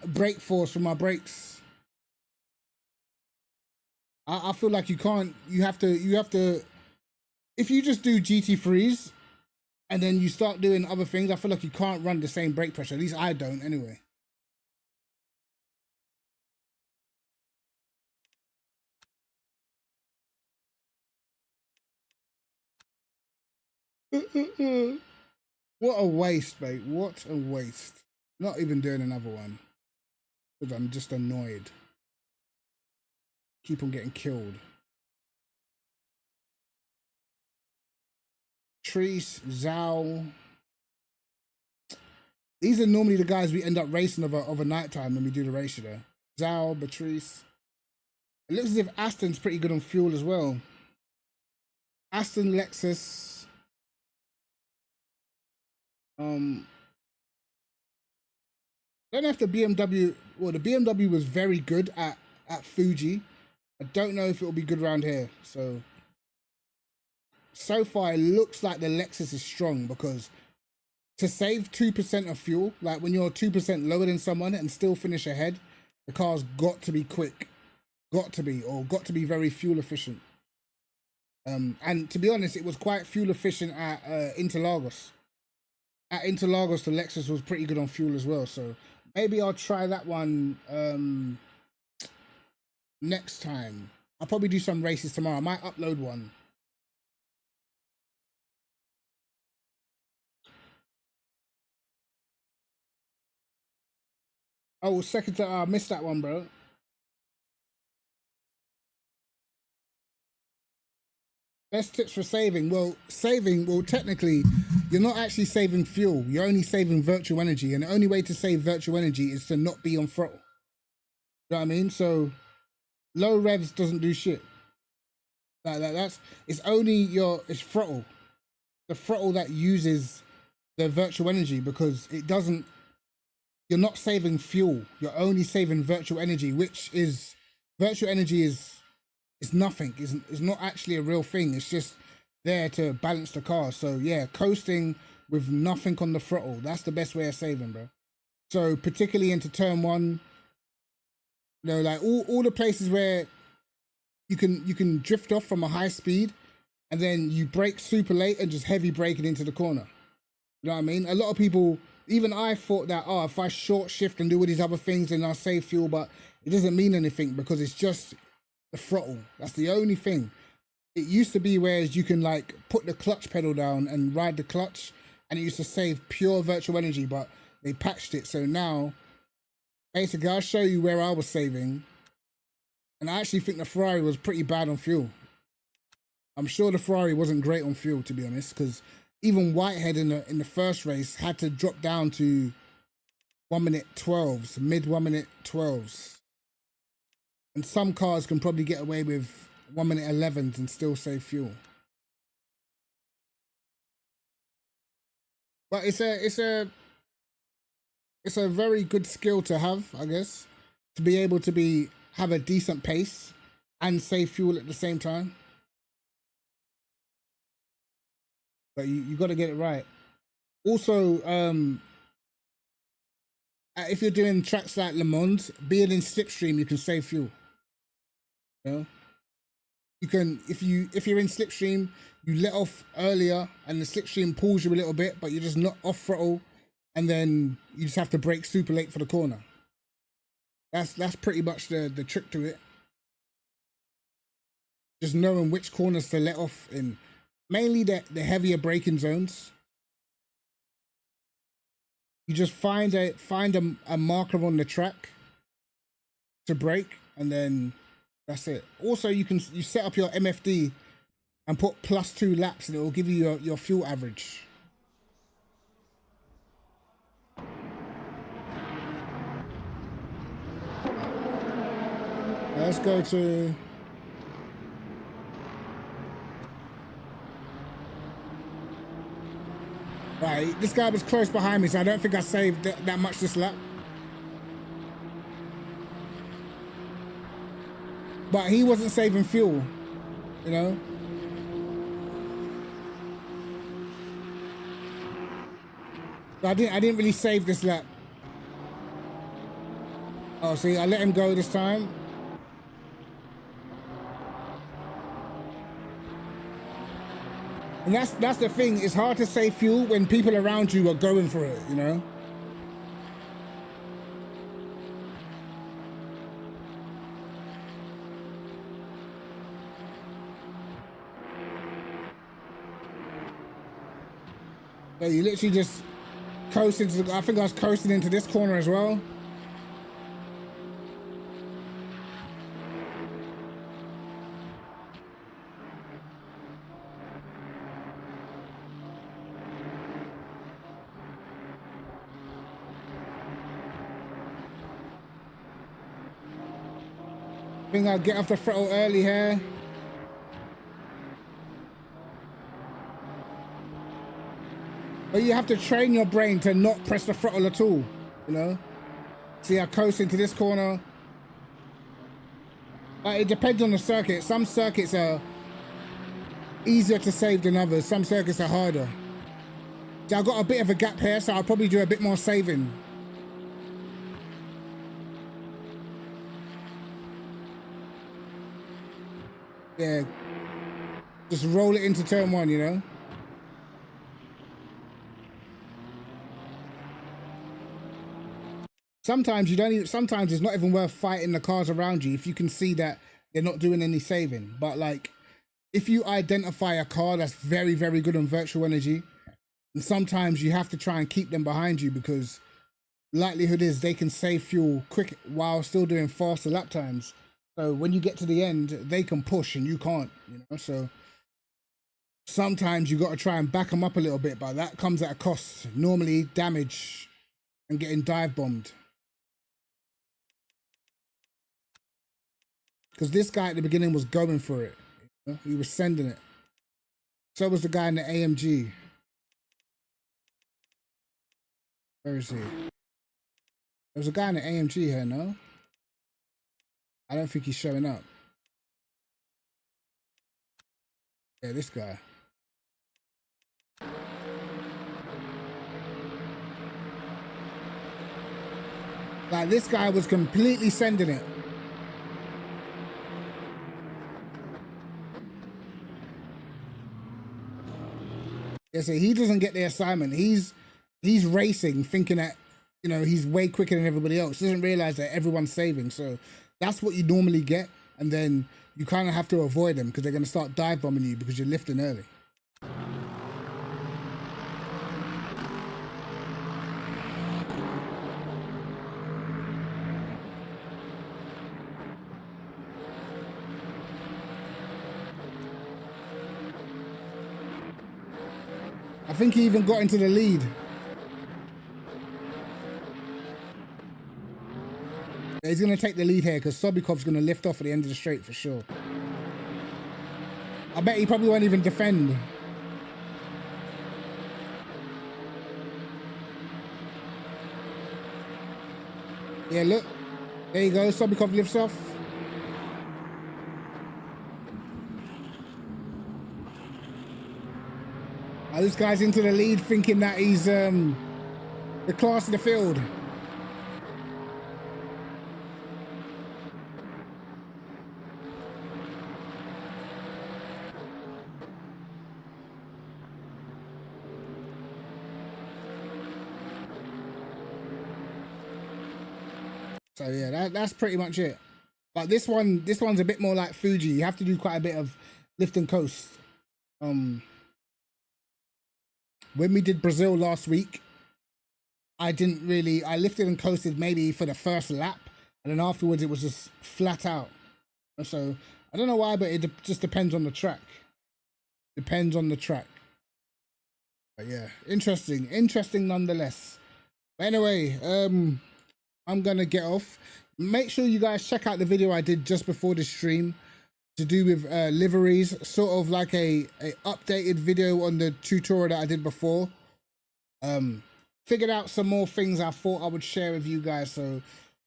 brake force for my brakes. I feel like you have to, if you just do GT3s and then you start doing other things, I feel like you can't run the same brake pressure. At least I don't anyway. What a waste, mate. What a waste. Not even doing another one. Because I'm just annoyed. Keep on getting killed. Patrice, Zhao. These are normally the guys we end up racing over nighttime when we do the race, you know. Zhao, Patrice. It looks as if Aston's pretty good on fuel as well. Aston, Lexus. I don't know if the BMW, well, the BMW was very good at Fuji. I don't know if it'll be good around here. So far it looks like the Lexus is strong, because to save 2% of fuel, like when you're 2% lower than someone and still finish ahead, the car's got to be quick. Got to be very fuel efficient. And to be honest, it was quite fuel efficient at Interlagos. At Interlagos, the Lexus was pretty good on fuel as well. So maybe I'll try that one next time. I'll probably do some races tomorrow. I might upload one. Oh, second to I missed that one, bro. Best tips for saving. Well, technically, you're not actually saving fuel. You're only saving virtual energy. And the only way to save virtual energy is to not be on throttle. You know what I mean? So low revs doesn't do shit. It's only it's throttle. The throttle that uses the virtual energy, because it doesn't, you're not saving fuel. You're only saving virtual energy, which is, virtual energy is nothing. It's not actually a real thing. It's just there to balance the car. So yeah, coasting with nothing on the throttle. That's the best way of saving, bro. So particularly into turn one, you know, like all the places where you can drift off from a high speed and then you brake super late and just heavy braking into the corner. You know what I mean? A lot of people, even I thought that, oh, if I short shift and do all these other things, then I'll save fuel, but it doesn't mean anything, because it's just the throttle. That's the only thing. It used to be whereas you can like put the clutch pedal down and ride the clutch, and it used to save pure virtual energy, but they patched it. So now, basically, I'll show you where I was saving. And I actually think the Ferrari was pretty bad on fuel. I'm sure the Ferrari wasn't great on fuel, to be honest, because even Whitehead in the first race had to drop down to 1 minute 12s, mid 1 minute 12s. And some cars can probably get away with 1 minute 11s and still save fuel. But it's a very good skill to have, I guess, to be able to have a decent pace and save fuel at the same time. But you got to get it right. Also, if you're doing tracks like Le Mans, being in slipstream, you can save fuel. You know, you can, if you're in slipstream, you let off earlier and the slipstream pulls you a little bit, but you're just not off throttle, and then you just have to brake super late for the corner. That's pretty much the trick to it. Just knowing which corners to let off in. Mainly the heavier braking zones. You just find a marker on the track to brake, and then that's it. Also, you set up your MFD and put +2 laps, and it will give you your fuel average. Let's go to... Right, this guy was close behind me, so I don't think I saved that much this lap. But he wasn't saving fuel, you know? So I didn't really save this lap. Oh, see, I let him go this time. And that's the thing. It's hard to save fuel when people around you are going for it, you know? So you literally just coast into, I think I was coasting into this corner as well. think I'll get off the throttle early here. But you have to train your brain to not press the throttle at all, you know? See, I coast into this corner. Like, it depends on the circuit. Some circuits are easier to save than others. Some circuits are harder. So I've got a bit of a gap here, so I'll probably do a bit more saving. Yeah. Just roll it into turn one, you know? Sometimes you don't even, sometimes it's not even worth fighting the cars around you if you can see that they're not doing any saving. But like, if you identify a car that's very, very good on virtual energy, and sometimes you have to try and keep them behind you because likelihood is they can save fuel quick while still doing faster lap times. So when you get to the end, they can push and you can't, you know? So sometimes you got to try and back them up a little bit, but that comes at a cost. Normally damage and getting dive bombed. Because this guy at the beginning was going for it. You know? He was sending it. So was the guy in the AMG. Where is he? There was a guy in the AMG here, no? I don't think he's showing up. Yeah, this guy. Like, this guy was completely sending it. Yeah, so he doesn't get the assignment. He's racing, thinking that, you know, he's way quicker than everybody else. Doesn't realize that everyone's saving. So that's what you normally get, and then you kind of have to avoid them because they're going to start dive bombing you because you're lifting early. I think he even got into the lead. He's going to take the lead here because Sobikov's going to lift off at the end of the straight for sure. I bet he probably won't even defend. Yeah, look. There you go. Sobikov lifts off. Oh, this guy's into the lead thinking that he's the class of the field. So yeah, that's pretty much it. But this one's a bit more like Fuji. You have to do quite a bit of lift and coast. When we did Brazil last week, I lifted and coasted maybe for the first lap, and then afterwards it was just flat out. So I don't know why, but it just depends on the track. Depends on the track. But yeah, interesting nonetheless. But anyway, I'm gonna get off. Make sure you guys check out the video I did just before the stream to do with liveries, sort of like a updated video on the tutorial that I did before. Figured out some more things I thought I would share with you guys, so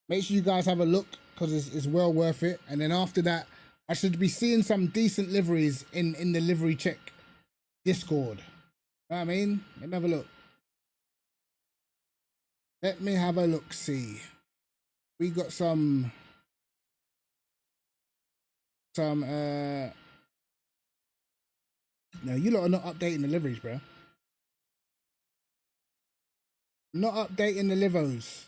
make sure you guys have a look because it's well worth it. And then after that, I should be seeing some decent liveries in the livery check Discord. You know what I mean? Let me have a look. Let me have a look, see. We got some no, you lot are not updating the liveries, bro. Not updating the livos.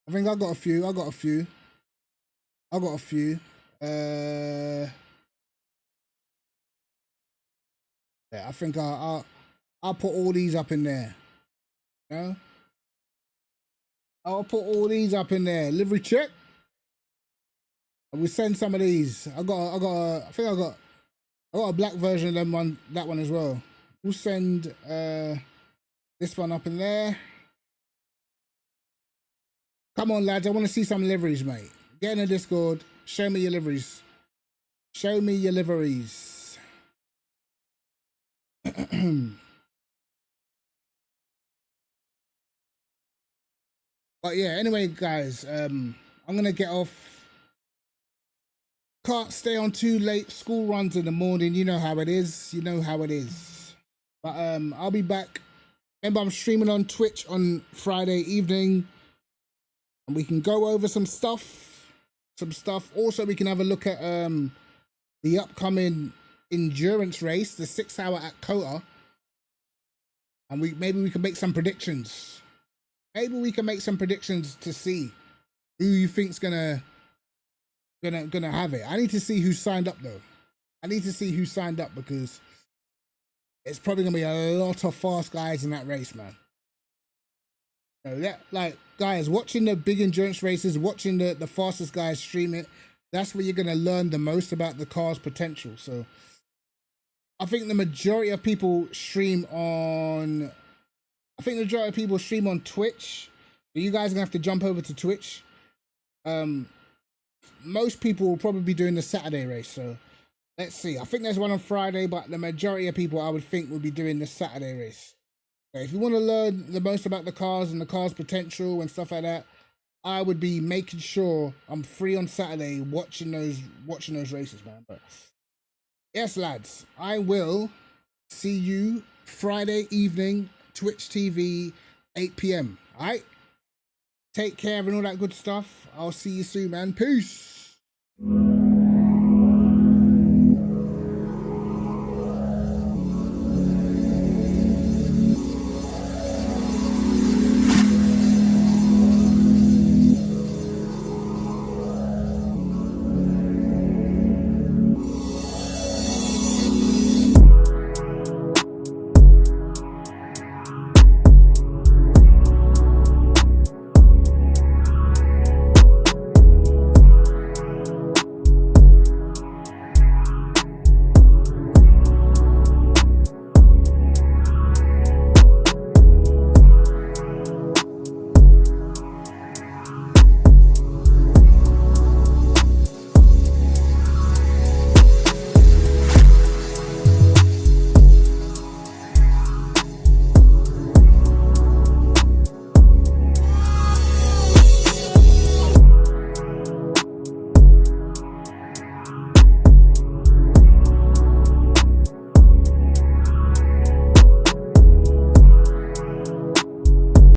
I think I got a few. Yeah, I think I'll put all these up in there. You know? I'll put all these up in there. Livery check. I will send some of these. I got a black version of them that one as well. We'll send this one up in there. Come on, lads. I want to see some liveries, mate. Get in the Discord. Show me your liveries. Show me your liveries. But yeah, anyway, guys, I'm gonna get off. Can't stay on too late. School runs in the morning. You know how it is. You know how it is. But I'll be back. Remember, I'm streaming on Twitch on Friday evening, and we can go over some stuff. Also, we can have a look at the upcoming endurance race, the 6 hour at Kota, and maybe we can make some predictions. Maybe we can make some predictions to see who you think's gonna have it. I need to see who signed up though. I need to see who signed up because it's probably gonna be a lot of fast guys in that race, man. You know, like guys, watching the big endurance races, watching the fastest guys stream it, that's where you're gonna learn the most about the car's potential. So I think the majority of people stream on Twitch. So you guys are gonna have to jump over to Twitch. Most people will probably be doing the Saturday race, so let's see. I think there's one on Friday, but the majority of people I would think will be doing the Saturday race. So if you want to learn the most about the cars and the car's potential and stuff like that, I would be making sure I'm free on Saturday watching those races, man. But yes, lads, I will see you Friday evening, Twitch TV, 8 p.m. All right? Take care and all that good stuff. I'll see you soon, man. Peace.